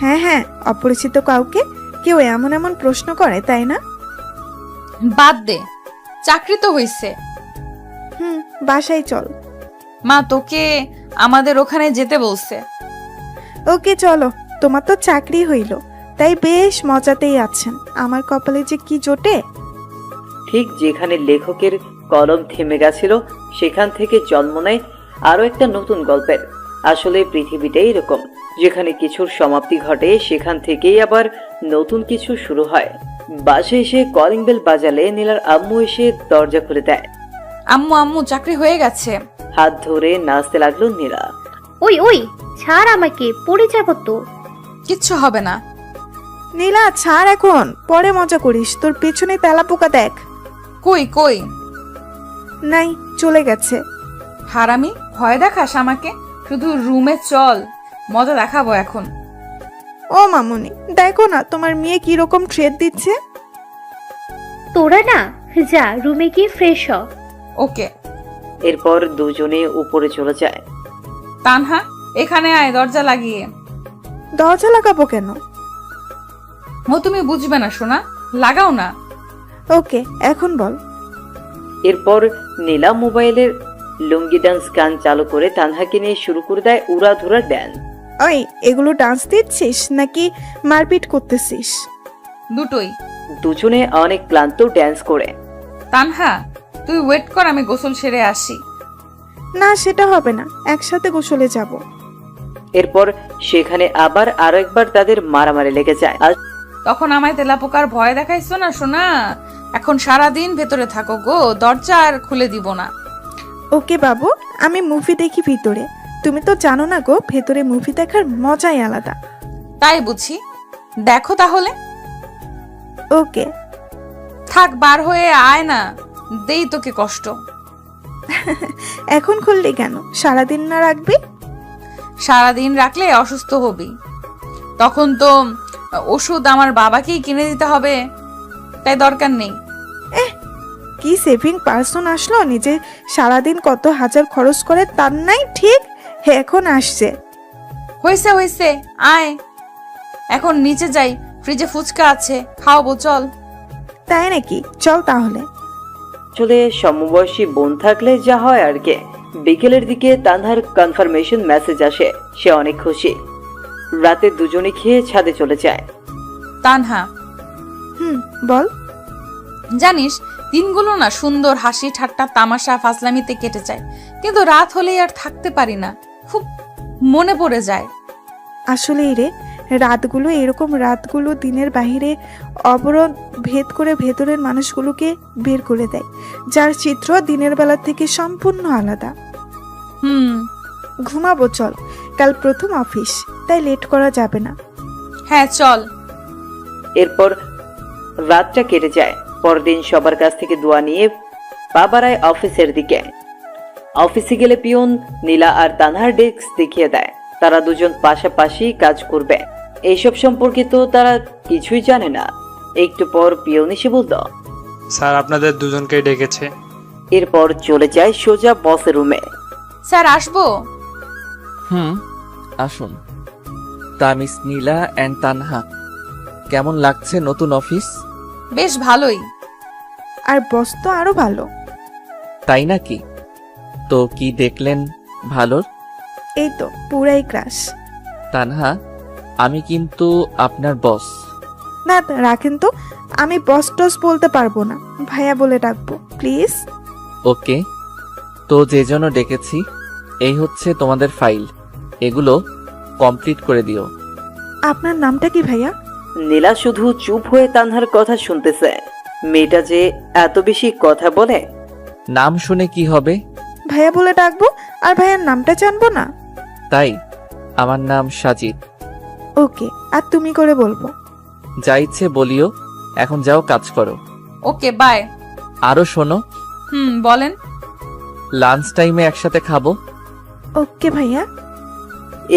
হ্যাঁ হ্যাঁ, অপরিচিত কাউকে কেউ এমন এমন প্রশ্ন করে, তাই না? বাদ দে, চাকরি তো হইছে। বাসায় চল। মা তোকে আমাদের ওখানে যেতে বলছে। ওকে চলো, তোমার তো চাকরি হইল, তাই বেশ মজাতেই আছেন। আমার কপালে যে কি জোটে। ঠিক যেখানে লেখকের কলম থেমে গেছিল সেখান থেকে জন্ম নেয় আরো একটা নতুন গল্পের। আসলে পৃথিবীটাই এরকম, যেখানে কিছুর সমাপ্তি ঘটে সেখান থেকেই আবার নতুন কিছু শুরু হয়। বাসে এসে কলিং বেল বাজালে নীলার আম্মু এসে দরজা খুলে দেয়। আম্মু আম্মু, চাকরি হয়ে গেছে। হাত ধরে নাচতে লাগলো নীলা। ওই ওই, ছাড় আমাকে, পড়ে যাব তো। কিচ্ছু হবে না। নীলা ছাড়, এখন পরে মজা করিস। তোর পেছনে তেলা পোকা দেখ। কই কই? নাই, চলে গেছে। হারামি, ভয় দেখাস আমাকে? শুধু রুমে চল, মজা দেখাবো এখন। ও মামুনি, দেখো না তোমার মেয়ে কি রকম ট্রেড দিচ্ছে। তোরা না যা, রুমে গিয়ে ফ্রেশ হ। ওকে। এরপর দুজনে উপরে চলে যায়। তানহা, এখানে আয়, দরজা লাগিয়ে। দরজা লাগাবো কেন? ও তুমি বুঝবে না সোনা, লাগাও না। ওকে, এখন বল। এরপর নীলা মোবাইলের লুঙ্গি ডান্স গান চালু করে তানহাকে নিয়ে শুরু করে দেয় উড়াধুরা ড্যান্স। ওই, এগুলো ডান্স দিচ্ছিস নাকি মারপিট করতেছিস? দুটোই। দুজনে অনেক ক্লান্ত ড্যান্স করে। তানহা, তুই ওয়েট কর, আমি গোসল সেরে আসি। না, সেটা হবে না, একসাথে গোসলে যাব। এরপর সেখানে আবার আরো একবার তাদের মারামারি লেগে যায়। আর তখন আমায় তেলাপোকার ভয় দেখাইছো না সোনা। এখন সারাদিন ভেতরে থাকো গো, দরজা আর খুলে দিব না। ওকে বাবু, আমি মুভি দেখি ভিতরে। তুমি তো জানো না গো, ভেতরে মুভি দেখার মজাই আলাদা। তাই বুঝি, দেখো তাহলে। ওকে। থাক, বার হয়ে আয় না, দেই তোকে কষ্ট। এখন খুললি কেন? সারাদিন না রাখবি? সারাদিন রাখলে অসুস্থ হবি, তখন তো ওষুধ আমার বাবাকেই কিনে দিতে হবে, তাই দরকার নেই। কি সেভিং পার্সন আসলো, নিজে সারাদিন কত হাজার খরচ করে তার নাই ঠিক এখন আসছে। হয়েছে হয়েছে, আয় এখন নিচে যাই, ফ্রিজে ফুচকা আছে, খাওয়াবো, চল। তাই নাকি? চল তাহলে। আসলে সমবয়সী বোন থাকলে যা হয় আর কি। বিকেলের দিকে তানহার কনফার্মেশন মেসেজ আসে, সে অনেক খুশি। রাতে দুজনে খেয়ে ছাদে চলে যায়। তানহা, বল। জানিস, দিনগুলো না সুন্দর হাসি ঠাট্টা তামাশা ফাজলামিতে কেটে যায়, কিন্তু রাত হলেই আর থাকতে পারি না, খুব মনে পড়ে যায়। আসলেই রে, রাতগুলো এরকম, রাতগুলো দিনের বাহিরে অবরোধ ভেদ করে ভেতরের মানুষগুলোকে বের করে দেয়, যার চিত্র দিনের বেলা থেকে সম্পূর্ণ আলাদা। ঘুমাবো চল, কাল প্রথম অফিস, তাই লেট করা যাবে না। হ্যাঁ চল। এরপর রাতটা কেটে যায়। পরদিন সবার কাছ থেকে দোয়া নিয়ে পা বাড়ায় অফিসের দিকে। অফিসে গেলে পিয়ন নীলা আর তানহার ডেস্ক দেখিয়ে দেয়। তারা দুজন পাশাপাশি কাজ করবে, এইসব সম্পর্কে তো তারা কিছুই জানে না। একটু পর পিয়ন এসে বলল, স্যার আপনাদের দুজনকেই ডেকেছে। এরপর চলে যায় সোজা বসের রুমে। স্যার আসবো? আসুন। তা মিস নীলা অ্যান্ড তানহা, কেমন লাগছে নতুন অফিস? বেশ ভালোই। আর বস তো আরো ভালো। তাই নাকি? তো কি দেখলেন ভালোর? এই তো পুরাই ক্রাশ। তানহা, আমি কিন্তু আপনার বস। না রাখেন তো, আমি বস টস বলতে পারবো না, ভাইয়া বলে ডাকবো প্লিজ। ওকে, তো যে জন্য ডেকেছি এই হচ্ছে তোমাদের ফাইল, এগুলো কমপ্লিট করে দিও। আপনার নামটা কি ভাইয়া? নীলা শুধু চুপ হয়ে তানহার কথা শুনতেছে। মেয়েটা যে এত বেশি কথা বলে। নাম শুনে কি হবে? ভাইয়া বলে ডাকবো, আর ভাইয়ার নামটা জানবো না? তাই আমার নাম সাজিদ। ওকে, আর তুমি করে বলবো। যা ইচ্ছে বলিও, এখন যাও কাজ করো। Okay bye. আরো শোনো, বলেন। লাঞ্চ টাইমে একসাথে খাবো। ওকে ভাইয়া।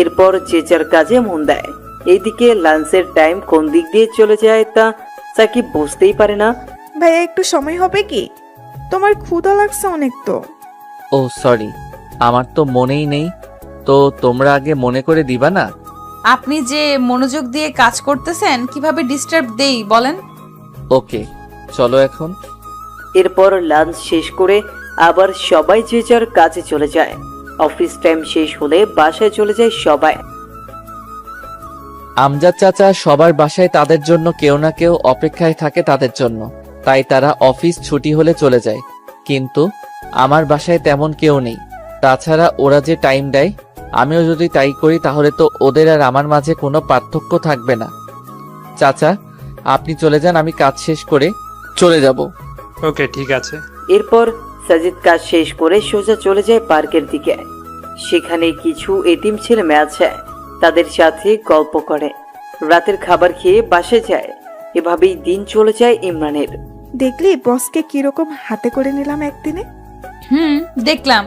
এরপর যে যার কাজে মন দেয়। এইদিকে লাঞ্চের টাইম কোন দিক দিয়ে চলে যায় তা সাকিব বুঝতেই পারে না। ভাইয়া একটু সময় হবে কি? তোমার ক্ষুধা লাগছে অনেক তো। ও সরি, আমার তো মনেই নেই। তো তোমরা আগে মনে করে দিবা না? আপনি যে মনোযোগ দিয়ে কাজ করতেছেন, কিভাবে ডিস্টার্ব দেই বলেন? ওকে, চলো এখন। এরপর লাঞ্চ শেষ করে আবার সবাই যে যার কাজে চলে যায়। অফিস টাইম শেষ হলে বাসায় চলে যায় সবাই। আমজাদ চাচা সবার বাসায় তাদের জন্য কেউ না কেউ অপেক্ষায় থাকে তাদের জন্য, তাই তারা অফিস ছুটি হলে চলে যায়। কিন্তু আমার বাসায় তেমন কেউ নেই। তাছাড়া ওরা যে টাইম দেয়, আমিও যদি তাই করি তাহলে তো ওদের আর আমার মাঝে কোনো পার্থক্য থাকবে না। চাচা, আপনি চলে যান, আমি কাজ শেষ করে চলে যাব। ওকে ঠিক আছে। এরপর সাজিদ কাজ শেষ করে সোজা চলে যায় পার্কের দিকে। সেখানে কিছু এতিম ছেলে মেয়ে আছে, তাদের সাথে গল্প করে। রাতের খাবার খেয়ে বাসে যায়। এভাবেই দিন চলে যায় ইমরানের। দেখলি বসকে কিরকম হাতে করে নিলাম একদিনে? দেখলাম,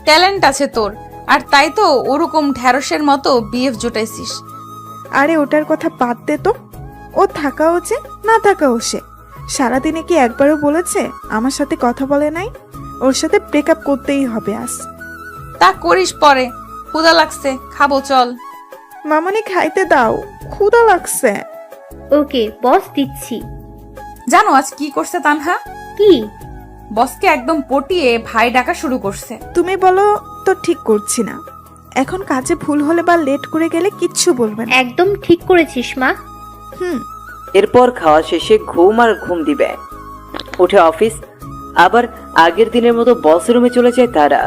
ট্যালেন্ট আছে তোর, আর তাই তো ওরকম ঢ্যাঁড়সের মতো বিএফ জুটাইছিস। আরে ওটার কথা বাদ দে তো। ও থাকাও যে না থাকাও সে। সারাদিনে কি একবারও বলেছে আমার সাথে কথা বলে নাই? ওর সাথে ব্রেকআপ করতেই হবে আজ। তা করিস পরে। ক্ষুধা লাগছে, খাবো চল। মামনি খাইতে দাও, ক্ষুধা লাগছে। ওকে বস, দিচ্ছি। জানো আজ কি করছে তানহা? কি? বসকে একদম পটিয়ে ভাই ডাকা শুরু করছে। তুমি বলো তো ঠিক করছি না। এখন কাজে ভুল হলে বা লেট করে গেলে কিচ্ছু বলবে না। একদম ঠিক করেছিস মা। এরপর খাওয়া শেষে ঘুম আর ঘুম দিবে। উঠে অফিস। আবার আগের দিনের মতো বস রুমে চলে যায় তারা।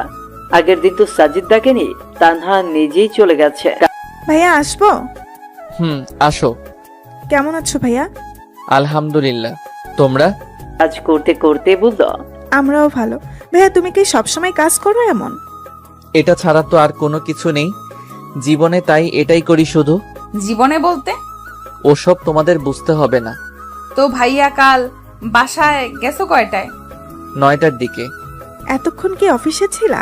আগের দিন তো সাজিদ ডাকেনি, তানহা নিজেই চলে গেছে। ভাইয়া আসবো? আসো। কেমন আছো ভাইয়া? আলহামদুলিল্লাহ, তোমরা? কাজ করতে করতে বলল, আমরাও ভালো। ভাইয়া তুমি কি সবসময় কাজ করো এমন? এটা ছাড়া তো আর কোনো কিছু নেই জীবনে, তাই এটাই করি শুধু। জীবনে বলতে? ওসব তোমাদের বুঝতে হবে না। তো ভাইয়া কাল বাসায় গেছো কয়টায়? 9টার দিকে। এতক্ষণ কি অফিসে ছিলা?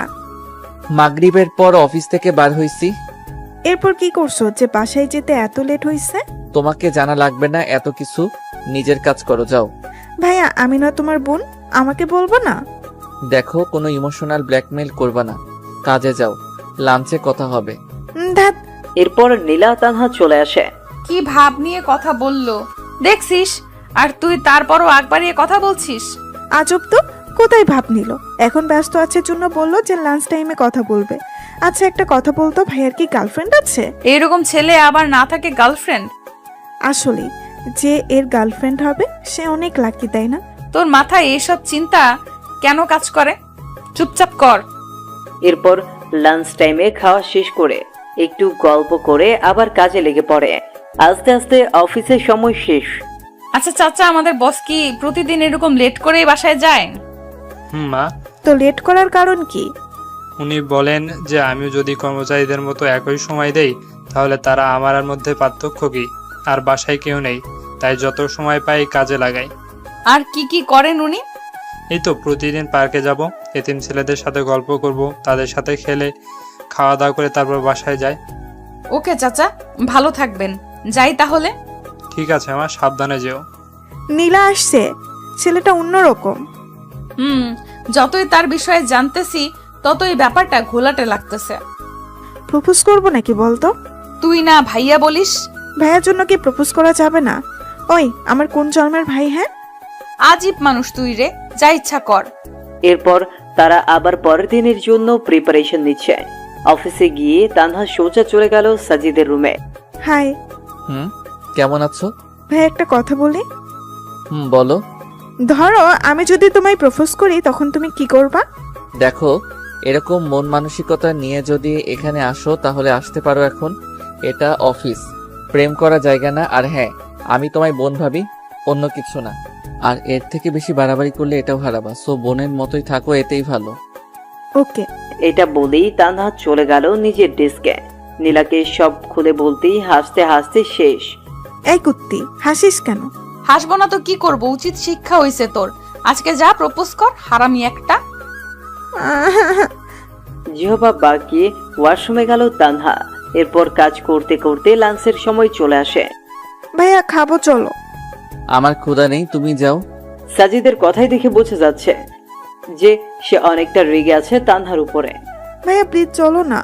মাগরিবের পর অফিস থেকে বার হইছি। এরপর কি করছো যে বাসায় যেতে এত লেট হইছে? তোমাকে জানা লাগবে না এত কিছু, নিজের কাজ করো, যাও। ভাইয়া আমি না তোমার বোন, আমাকে বলবো না? দেখো, কোনো ইমোশনাল ব্ল্যাকমেইল করবা না, কাজে যাও, লাঞ্চে কথা হবে। ধ্যাৎ। এরপর নীলা তানহা চলে আসে। কি ভাব নিয়ে কথা বললো দেখছিস, আর তুই তারপরও আগ বাড়িয়ে কথা বলছিস। আজব তো, কোথায় ভাব নিল? এখন ব্যস্ত আছে জন্য বললো যে লাঞ্চ টাইমে কথা বলবে। আচ্ছা একটা কথা বলতো, ভাইয়ার কি গার্লফ্রেন্ড আছে? এরকম ছেলে আবার না থাকে গার্লফ্রেন্ড? আসলে যে এর গার্লফ্রেন্ড হবে সে অনেক লাকি, তাই না? তোর মাথায় এসব চিন্তা কেন কাজ করে? চুপচাপ কর। এরপর লাঞ্চ টাইমে খাওয়া শেষ করে একটু গল্প করে আবার কাজে লেগে পড়ে। আস্তে আস্তে অফিসের সময় শেষ। আচ্ছা চাচা, আমাদের বস কি প্রতিদিন এরকম লেট করেই বাসায় যায়? মা, তো লেট করার কারণ কি? উনি বলেন যে আমিও যদি কর্মচারীদের মতো একই সময় দেই তাহলে তারা আমার আর মধ্যে পার্থক্য কি? আর বাসায় কেউ নেই, তাই যত সময় পাই কাজে লাগাই। আর কি কি করেন উনি? এই তো প্রতিদিন পার্কে যাব, এতিম ছেলেদের সাথে গল্প করব, তাদের সাথে খেলে খাওয়া দাওয়া করে তারপর বাসায় যাই। ওকে চাচা, ভালো থাকবেন। যাই তাহলে। ঠিক আছে মা, সাবধানে যেও। নীলা আসছে, ছেলেটা অন্যরকম। যতই তার বিষয়ে জানতেছি ততই ব্যাপারটা ঘোলাটে লাগতেছে। প্রপোজ করবো নাকি বলতো? তুই না ভাইয়া বলিস? ভাইয়ার জন্য কি প্রপোজ করা যাবে না? ওই আমার কোন জন্মের ভাই? হ্যাঁ, আজীব মানুষ তুই রে, যা ইচ্ছা কর। এরপর তারা আবার পরের দিনের জন্য প্রিপারেশন নিচ্ছে। অফিসে গিয়ে তানহা সোজা চলে গেল সাজিদের রুমে। হাই কেমন আছো? ভাই, একটা কথা বলি। বলো। ধরো আমি যদি তোমায় প্রপোজ করি, তখন তুমি কি করবা? দেখো, এরকম মন মানসিকতা নিয়ে যদি এখানে আসো তাহলে আসতে পারো। এখন এটা অফিস, প্রেম করা জায়গা না। আর হ্যাঁ, আমি তোমায় বোন ভাবি, অন্য কিছু না। আর এর থেকে বেশি বাড়াবাড়ি করলে এটাও হারাবা। সো বোনের মতোই থাকো, এতেই ভালো। ওকে। এটা বলেই তানহা চলে গেল নিজের ডেস্কে। নীলাকে সব খুলে বলতেই হাসতে হাসতে শেষ। এই কুত্তি, হাসিস কেন? হাসবো না তো কি করব? উচিত শিক্ষা হইছে তোর। আজকে যা প্রপোজ কর, হারামি একটা। জিহবা বাকিয়ে ওয়াশরুমে গেল তানহা। এরপর কাজ করতে করতে লাঞ্চের সময় চলে আসে। ভাইয়া খাবো, চলো। আমার ক্ষুধা নেই, তুমি যাও। সাজিদের কথাই দেখে বোঝা যাচ্ছে যে সে অনেকটা রেগে আছে তানহার উপরে। ভাইয়া প্লিজ চলো না।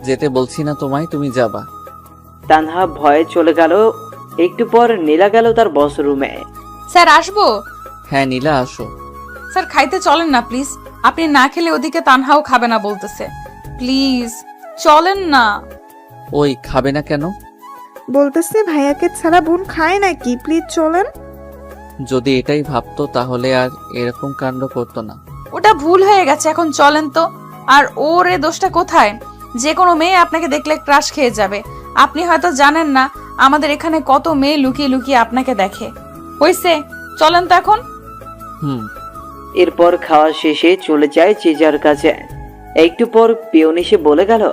যেতে বলছি না তোমায়, তুমি যাবা। তানহা ভয়ে চলে গেল। একটু পর নীলা গেল তার বস রুমে। স্যার আসবো? হ্যাঁ নীলা, আসো। স্যার খাইতে চলেন না প্লিজ। আপনি না খেলে ওদিকে তানহাও খাবে না বলতেছে। প্লিজ চলেন না। ওই খাবে না কেন? বলতেছে ভাইয়াকে ছাড়া বোন খায় নাকি, প্লিজ চলেন। যদি এটাই ভাবতো তাহলে আর এরকম কাণ্ড করতো না। ওটা ভুল হয়ে গেছে, এখন চলেন তো। আর ওর এ দোষটা কোথায়? যে কোনো মেয়ে আপনাকে দেখলে ক্রাশ খেয়ে যাবে। আপনি হয়তো জানেন না আমাদের এখানে কত মেয়ে লুকিয়ে লুকিয়ে আপনাকে দেখে। হইছে, চলেন তো এখন। এরপর খাওয়া শেষে চলে যায় যে যার কাছে। একটু পর পিয়ন এসে বলে গেল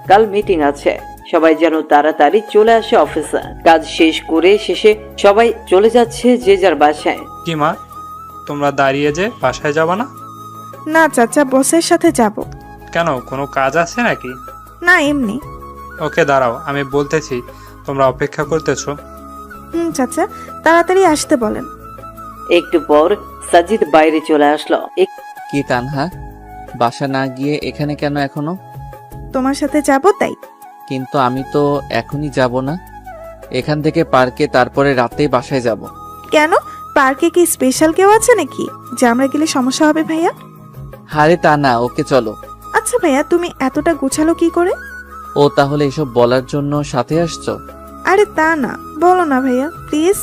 কাল মিটিং আছে, সবাই যেন তাড়াতাড়ি চলে আসে অফিসে। কাজ শেষ করে শেষে সবাই চলে যাচ্ছে যে যার বাসায়। কি মা, তোমরা দাঁড়িয়ে যে বাসায় যাবা না? না চাচা, বসের সাথে যাব। কেন, কোনো কাজ আছে নাকি? না, এমনি। ওকে দাঁড়াও, আমি বলতেছি। তোমরা অপেক্ষা করতেছো? চাচা তাড়াতাড়ি আসতে বলেন। একটু পর সাজিদ বাইরে চলে আসলো। কি তানহা, বাসা না গিয়ে এখানে কেন এখনো? তোমার সাথে যাব তাই। কিন্তু আমি তো এখনই যাব না। এখান থেকে পার্কে, তারপরে রাতেই বাসায় যাব। কেন, পার্কে কি স্পেশাল কেউ আছে নাকি যে আমরা গেলে সমস্যা হবে ভাইয়া? আরে তা না, ওকে চলো। আচ্ছা ভাইয়া, তুমি এতটা গুছালো কি করে? ও তাহলে এসব বলার জন্য সাথে আসছো? আরে তা না, বলো না ভাইয়া প্লিজ।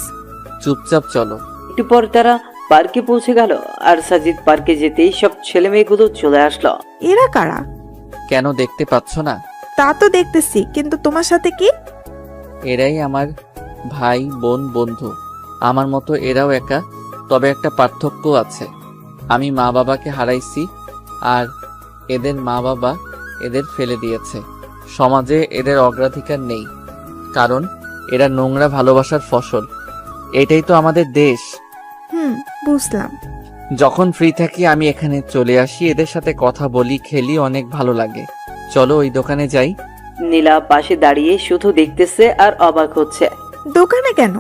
চুপচাপ চলো। একটু পর তারা পার্কে পৌঁছে গেল। আর সাজিদ পার্কে যেতেই সব ছেলে মেয়েগুলো চলে আসলো। এরা কারা? কেন, দেখতে পাচ্ছ না? তা তো দেখতেছি, কিন্তু তোমার সাথে কি? এরাই আমার ভাই বোন বন্ধু। আমার মতো এরাও একা, তবে একটা পার্থক্য আছে। আমি মা বাবাকে হারাইছি, আর এদের মা বাবা এদের ফেলে দিয়েছে। সমাজে এদের অগ্রাধিকার নেই, কারণ এরা নোংরা ভালোবাসার ফসল। এটাই তো আমাদের দেশ। বুঝলাম। যখন ফ্রি থাকি আমি এখানে চলে আসি, এদের সাথে কথা বলি, খেলি, অনেক ভালো লাগে। চলো ওই দোকানে যাই। নীলা পাশে দাঁড়িয়ে শুধু দেখতেছে আর অবাক হচ্ছে। দোকানে কেন?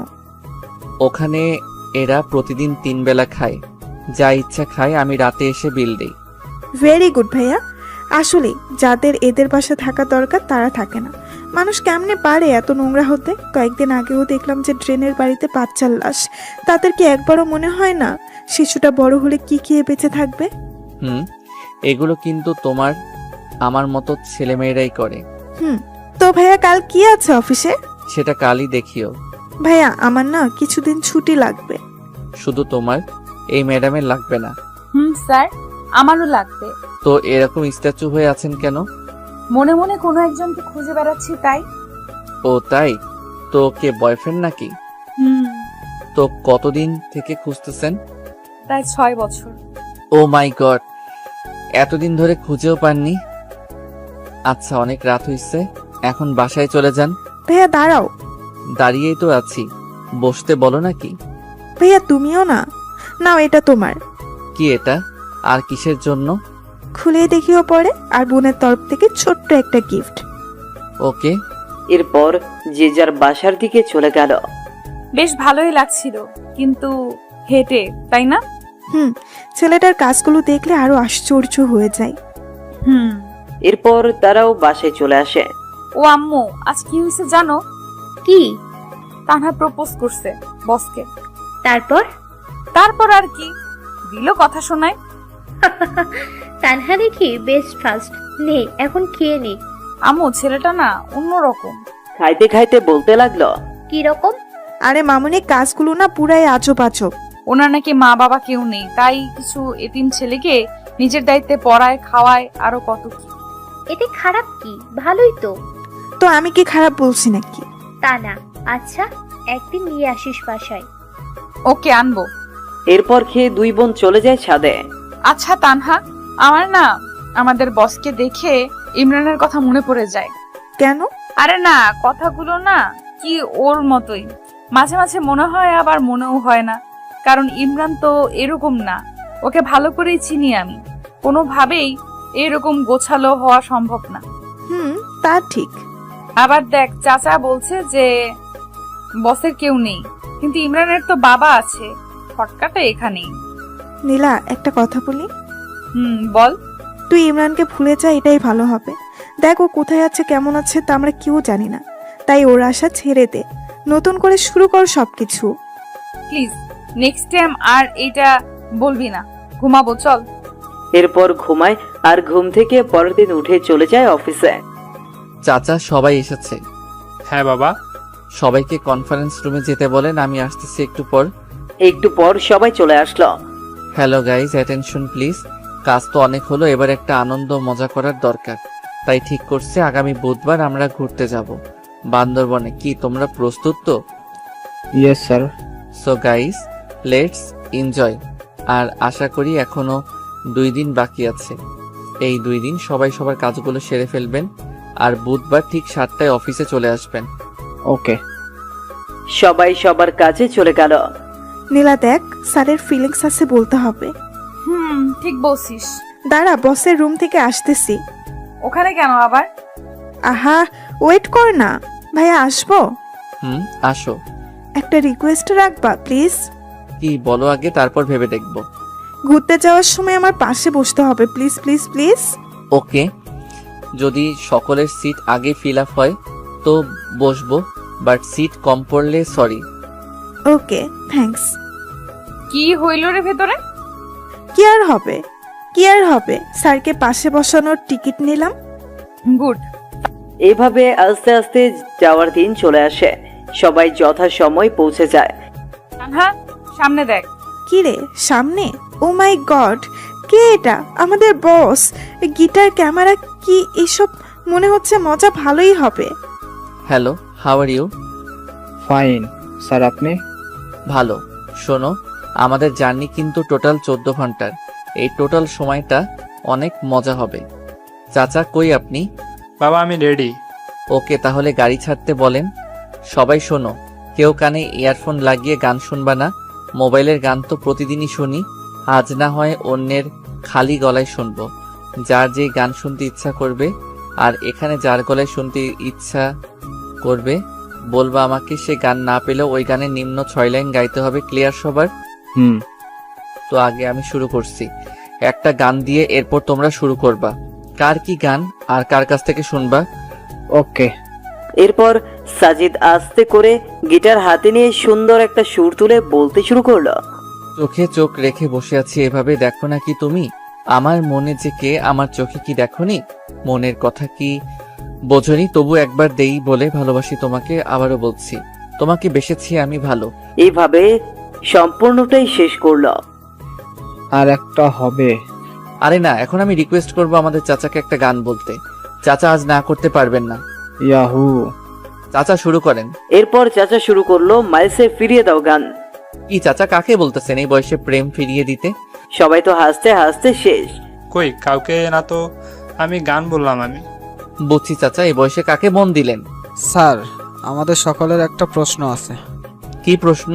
ওখানে এরা প্রতিদিন 3 বেলা খায়, যা ইচ্ছা খায়। আমি রাতে এসে বিল দেই। ভেরি গুড ভাইয়া। আসলে যাদের এদের বাসা থাকা দরকার তারা থাকে না। মানুষ কেমনে পারে এত নোংরা হতে? কয়েকদিন আগেও দেখলাম যে ড্রেনের বাড়িতে বাচ্চার লাশ। তাদের কি একবারও মনে হয় না শিশুটা বড় হলে কি খেয়ে বেঁচে থাকবে? এগুলো কিন্তু তোমার আমার মতো ছেলেমেয়েরাই করে। তো ভাইয়া কাল কি আছে অফিসে? সেটা কালই দেখিও। ভাইয়া আমার না কিছুদিন ছুটি লাগবে। শুধু তোমার, এই ম্যাডামের লাগবে না? স্যার, আমারও লাগবে। তো এরকম স্ট্যাচু হয়ে আছেন কেন? মনে মনে কোনো একজনকে খুঁজে বেড়াচ্ছি তাই। ও তাই? তো কে, বয়ফ্রেন্ড নাকি? তো কতদিন থেকে খুঁজতেছেন? প্রায় 6 বছর। ও মাই গড, এতদিন ধরে খুঁজেও পাননি? আচ্ছা, অনেক রাত হইছে, এখন বাসায় চলে যান। ভাইয়া দাঁড়াও। দাঁড়িয়েই তো আছি। বসতে বলো নাকি? ভাইয়া তুমিও না, নাও এটা তোমার। কি এটা? আর কিসের জন্য? খুলে দেখিও পরে, আর বোনের তরফ থেকে ছোট্ট একটা গিফট। ওকে। এরপর যে যার বাসার দিকে চলে গেল। বেশ ভালোই লাগছিল, কিন্তু হেঁটে, তাই না? ছেলেটার কাজগুলো দেখলে আরো আশ্চর্য হয়ে যায়। এরপর তারাও বাসায় চলে আসে। ও আম্মু, আজ কি হয়েছে জানো? কি? তানহা প্রপোজ করছে বসকে। তারপর? তারপর আর কি, দিল কথা শোনায়। তানহা দেখি বেস্ট ফার্স্ট। নে এখন খেয়ে নে। আম্মু, ছেলেটা না অন্যরকম। খাইতে খাইতে বলতে লাগলো, কি রকম? আরে মামুনি, কাজগুলো না পুরাই আজব আজব। ওনার নাকি মা বাবা কেউ নেই, তাই কিছু এতিম ছেলেকে নিজের দায়িত্বে পড়ায়, খাওয়ায়, আরো কত কি। এতে খারাপ কি? ভালোই তো। তো আমি কি খারাপ বলছি নাকি? তা না। আচ্ছা, একদিন নিয়ে আসিস বাসায়। ওকে, আনবো। এরপর খেয়ে দুই বোন চলে যায় ছাদে। আচ্ছা তানহা, আমার না আমাদের বসকে দেখে ইমরানের কথা মনে পড়ে যায়। কেন? আরে না, কথাগুলো না কি ওর মতোই। মাঝে মাঝে মনে হয়, আবার মনেও হয় না, কারণ ইমরান তো এরকম না। ওকে ভালো করেই চিনি আমি, কোনোভাবেই এরকম গোছালো হওয়া সম্ভব না। তা ঠিক। আবার দেখ, চাচা বলছে যে বসের কেউ নেই, কিন্তু ইমরানের তো বাবা আছে। ফটকাটা এখানেই। নীলা, একটা কথা বলি। বল। তুই ইমরানকে ভুলে যা, এটাই ভালো হবে। দেখ, ও কোথায় আছে, কেমন আছে তা আমরা কেউ জানি না। তাই ওর আশা ছেড়ে দে, নতুন করে শুরু কর সবকিছু। প্লিজ, নেক্সট টাইম আর এটা বলবি না। ঘুমাবো, চল। এরপর ঘুমায়, আর ঘুম থেকে পরের দিন উঠে চলে যায় অফিসে। চাচা, সবাই এসেছে। হ্যাঁ বাবা। সবাইকে কনফারেন্স রুমে যেতে বলেন, আমি আসতেছি একটু পর। একটু পর সবাই চলে আসলো। Hello guys, attention please. কাজ তো অনেক হলো, এবার একটা আনন্দ মজা করার দরকার। তাই ঠিক করছে, আগামী বুধবার আমরা ঘুরতে যাব বান্দরবনে। কি তোমরা প্রস্তুত তো? Yes sir. So guys, let's enjoy. আর আশা করি এখনো 2 দিন বাকি আছে। এই 2 দিন সবাই সবার কাজগুলো সেরে ফেলবেন, আর বুধবার ঠিক 7টায় অফিসে চলে আসবেন। ওকে। সবাই সবার কাজে চলে গেল। নীলা দেখ, স্যারের ফিলিংস আছে, বলতে হবে। ঠিক বলছিস। দাঁড়া, বসের রুম থেকে আসতেছি। ওখানে কেন আবার? আহা, ওয়েট কর না। ভাইয়া, আসবো? আসো। একটা রিকোয়েস্ট রাখবা প্লিজ? কি বলো আগে, তারপর ভেবে দেখব। ঘুরতে যাওয়ার সময় আমার পাশে বসতে হবে, প্লিজ প্লিজ প্লিজ। ওকে, যদি সকলের সিট আগে ফিল আপ হয় তো বসবো, বাট সিট কম পড়লে সরি। ওকে, থ্যাঙ্কস। কি হইল রে ভেতরে? কি আর হবে, কি আর হবে, স্যারকে পাশে বসানোর টিকিট নিলাম। গুড। এইভাবে আস্তে আস্তে যাওয়ার দিন চলে আসে। সবাই যথাসময় পৌঁছে যায়। তানহা, সামনে দেখ। কি রে, সামনে? ও মাই গড, কে এটা? আমাদের বস। গিটার, ক্যামেরা, কি এসব? মনে হচ্ছে মজা ভালোই হবে। Hello, how are you? Fine sir, আপনি? ভালো। শোনো, আমাদের জার্নি কিন্তু টোটাল 14 ঘন্টার। এই টোটাল সময়টা অনেক মজা হবে। চাচা, কই আপনি? বাবা, আমি রেডি। ওকে, তাহলে গাড়ি ছাড়তে বলেন। সবাই শোনো, কেউ কানে ইয়ারফোন লাগিয়ে গান শুনবা না। মোবাইলের গান তো প্রতিদিনই শুনি, আজ না হয় অন্যের খালি গলায় শুনবো। যার যে গান শুনতে ইচ্ছা করবে, আর এখানে যার গলায় শুনতে ইচ্ছা করবে বলবা আমাকে। সে গান না পেলেও ওই গানের নিম্ন 6 লাইন গাইতে হবে। ক্লিয়ার সবার? তো আগে আমি শুরু করছি একটা গান দিয়ে, এরপর তোমরা শুরু করবা। কার কি গান আর কার কাছ থেকে শুনবা? ওকে। এরপর সাজিদ আস্তে করে গিটার হাতে নিয়ে সুন্দর একটা সুর তুলে বলতে শুরু করলো। চোখে চোখ রেখে বসে আছি এভাবে, দেখো না কি তুমি আমার মনে যে কে, আমার চোখে কি দেখোনি? মনের কথা কি বোঝনি? তবু একবার দেই বলে ভালোবাসি তোমাকে, আবারও বলছি তোমাকে বেসেছি আমি ভালো। এইভাবে সম্পূর্ণটাই শেষ করলো। আর একটা হবে। আরে না, এখন আমি রিকোয়েস্ট করব আমাদের চাচাকে একটা গান বলতে। চাচা আজ না করতে পারবেন না। ইয়াহু। চাচা শুরু করেন। এরপর চাচা শুরু করলো মাইলসে ফিরিয়ে দাও গান। কি চাচা, কাকে বলতেছেন এই বয়সে প্রেম ফিরিয়ে দিতে? সবাই তো হাসতে হাসতে শেষ। কই, কাউকে না তো। আমি গান বললাম। আমি বুঝছি চাচা, এই বয়সে কাকে মন দিলেন? স্যার, আমাদের সকলের একটা প্রশ্ন আছে। কি প্রশ্ন?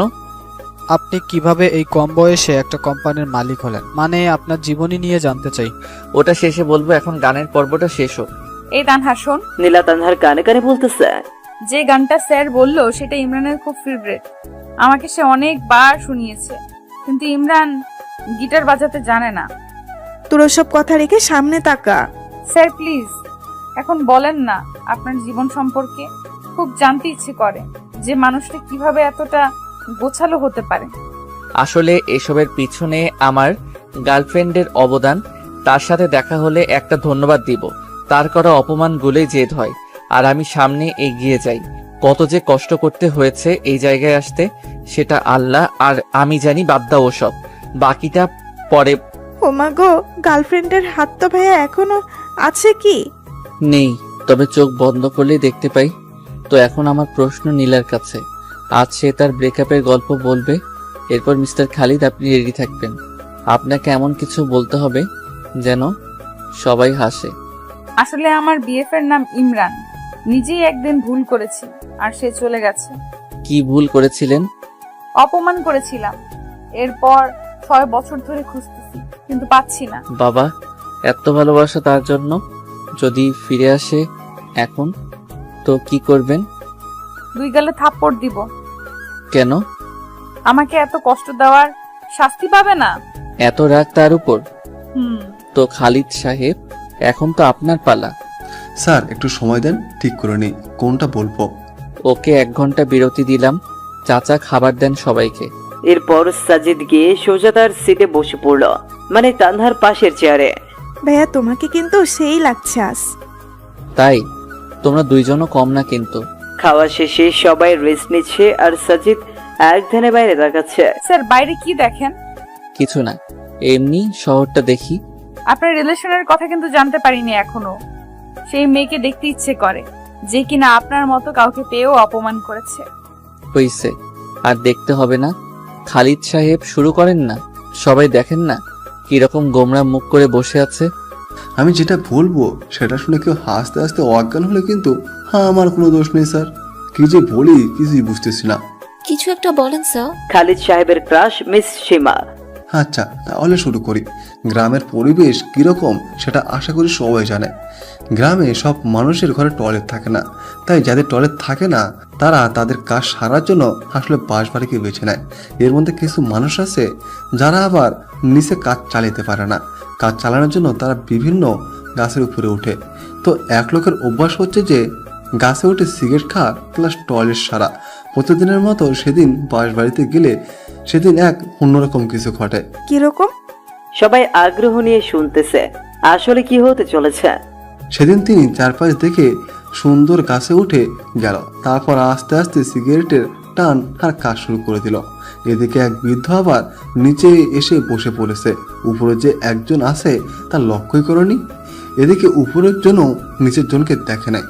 আপনি কিভাবে এই কম বয়সে একটা কোম্পানির মালিক হলেন, মানে আপনার জীবনী নিয়ে জানতে চাই। ওটা শেষে বলবো, এখন গানের পর্বটা শেষ হোক। এই তানহা শোন, নীলা তানহার কানে কানে বলতেছে। যে গানটা স্যার বললো সেটা ইমরানের খুব ফেভারিট। আমাকে সে অনেকবার শুনিয়েছে, কিন্তু ইমরান গিটার বাজাতে জানে না। তোর সব কথা রেখে সামনে তাকা। স্যার প্লিজ এখন বলেন না আপনার জীবন সম্পর্কে। খুব জানতে ইচ্ছে করে যে মানুষটা কিভাবে এতটা গোছালো হতে পারে। আসলে এসবের পিছনে আমার গার্লফ্রেন্ডের অবদান। তার সাথে দেখা হলে একটা ধন্যবাদ দিব। তার করা অপমানগুলোই জেদ হয়, আর আমি সামনে এগিয়ে যাই। কত যে কষ্ট করতে হয়েছে এই জায়গায় আসতে, সেটা আল্লাহ আর আমি জানি। বাদ দাও ওসব, বাকিটা পরে। ও মা গো, গার্লফ্রেন্ডের হাত তো ভাইয়া এখনো আছে কি? নেই, তবে চোখ বন্ধ করলেই দেখতে পাই। তো এখন আমার প্রশ্ন নীলার কাছে। আজ সে তার ব্রেকআপের গল্প বলবে। এরপর মিস্টার খালিদ আপনি রেডি থাকবেন। আপনাকে এমন কিছু বলতে হবে যেন সবাই হাসে। আসলে আমার বিএফ এর নাম ইমরান। নিজেই একদিন ভুল করেছি আর সে চলে গেছে। কি ভুল করেছিলেন? অপমান করেছিলাম। এরপর 6 বছর ধরে খুঁজতেছি, কিন্তু পাচ্ছি না। বাবা, এত ভালোবাসা তার জন্য? যদি ফিরে আসে এখন, তো কি করবেন? 2 গালে থাপ্পড় দিব। কেন? আমাকে এত কষ্ট দেওয়ার শাস্তি পাবে না? এত রাগ তার উপর? হুম। তো খালিদ সাহেব, এখন তো আপনার পালা। স্যার একটু সময় দেন, ঠিক করে নিই কোনটা বলবো। ওকে 1 ঘন্টা বিরতি দিলাম। চাচা খাবার দেন সবাইকে। এরপর সাজিদ গিয়ে সোজা তার সিটে বসে পড়ল, মানে তানহার পাশের চেয়ারে। ভাইয়া তোমাকে কিন্তু সেই লাগছে আজ। তাই? তোমরা দুইজনও কম না কিন্তু। খাওয়া শেষে সবাই রেস্ট নিচ্ছে আর সাজিদ এক ধ্যানে বাইরে তাকাচ্ছে। স্যার বাইরে কি দেখেন? কিছু না, এমনি শহরটা দেখি। আপনার রিলেশনের কথা কিন্তু জানতে পারিনি এখনো। সেই মেয়েকে দেখতে ইচ্ছে করে যে কিনা আপনার মতো কাউকে পেয়েও অপমান করেছে। হইছে, আর দেখতে হবে না। খালিদ সাহেব শুরু করেন না। সবাই দেখেন না কিরকম গোমরা মুখ করে বসে আছে। আমি যেটা বলবো সেটা শুনে কেউ হাসতে হাসতে অজ্ঞান হলে কিন্তু আমার কোনো দোষ নেই স্যার। কি যে বলি কিছুই বুঝতেছি না। কিছু একটা বলেন স্যার। খালিদ সাহেবের ক্রাশ মিস সীমা। আচ্ছা তাহলে শুরু করি। গ্রামের পরিবেশ কিরকম সেটা আশা করি সবাই জানে। গ্রামে সব মানুষের ঘরে টয়লেট থাকে না, তাই যাদের টয়লেট থাকে না তারা তাদের কাজ সারার জন্য আসলে বাসবাড়িকে বেছে নেয়। এর মধ্যে কিছু মানুষ আছে যারা আবার নিচে কাজ চালাতে পারে না। কাজ চালানোর জন্য তারা বিভিন্ন গাছের উপরে ওঠে। তো এক লোকের অভ্যাস হচ্ছে যে গাছে উঠে সিগারেট খাওয়া প্লাস টয়লেট সারা। প্রতিদিনের মতো সেদিন বাসবাড়িতে গেলে সেদিন এক অন্যরকম কিছু ঘটে। কিরকম? সবাই আগ্রহ নিয়ে শুনতেছে আসলে কি হতে চলেছে। সেদিন তিনি চারপাশ দেখে সুন্দর গাছে উঠে গেল। তারপর আস্তে আস্তে সিগারেটের টান আর কাজ শুরু করে দিল। এদিকে এক বৃদ্ধ আবার নিচে এসে বসে পড়েছে। উপরে যে একজন আছে তা লক্ষ্যই করনি। এদিকে উপরের জন্য নিচের জনকে দেখে নাই,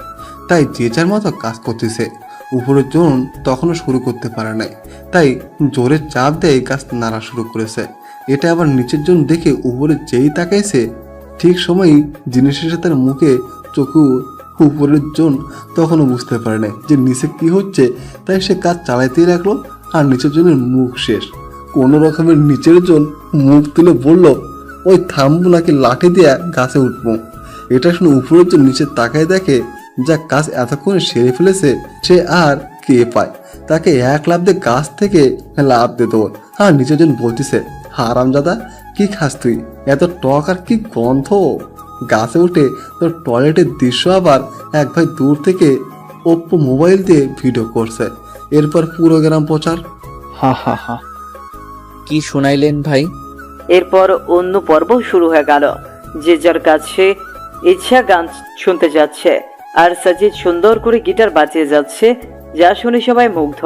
তাই যে যার মতো কাজ করতেছে। উপরের জন তখনও শুরু করতে পারে নাই, তাই জোরে চাপ দেয় গাছ নাড়া শুরু করেছে। এটা আবার নিচের জন দেখে উপরে যেই তাকাইছে ঠিক সময়ই জিনিসের সাথে তার মুখে চোখু। উপরের জন তখনও বুঝতে পারে না যে নিচে কি হচ্ছে, তাই সে কাজ চালাইতেই রাখলো। আর নিচের জনের মুখ শেষ। কোনো রকমের নিচের জন মুখ তুলে বলল, ওই থামবো নাকি লাঠি দিয়ে গাছে উঠবো। এটা শুনে উপরের জন নিচে তাকায় দেখে যা কাজ এতক্ষণে সেরে ফেলেছে সে আর কে পায়। তাকে এক লাফ দিয়ে গাছ থেকে লাফ দিয়ে দেবো। আর নিচের জন বলতেছে, হারামজাদা কি খাস তুই, এত টক আর কি গন্ধ। গাছে উঠে তোর টয়লেটের দৃশ্য আবার এক ভাই দূর থেকে ওপ্পো মোবাইল দিয়ে ভিডিও করছে। এরপর পুরো গ্রাম প্রচার। হা হা হা। কি শুনাইলেন ভাই? এরপর অন্য পর্ব শুরু হয়ে গেল। যে যার কাছে ইচ্ছা গান শুনতে যাচ্ছে আর সাজিদ সুন্দর করে গিটার বাজিয়ে যাচ্ছে, যা শুনে সবাই মুগ্ধ।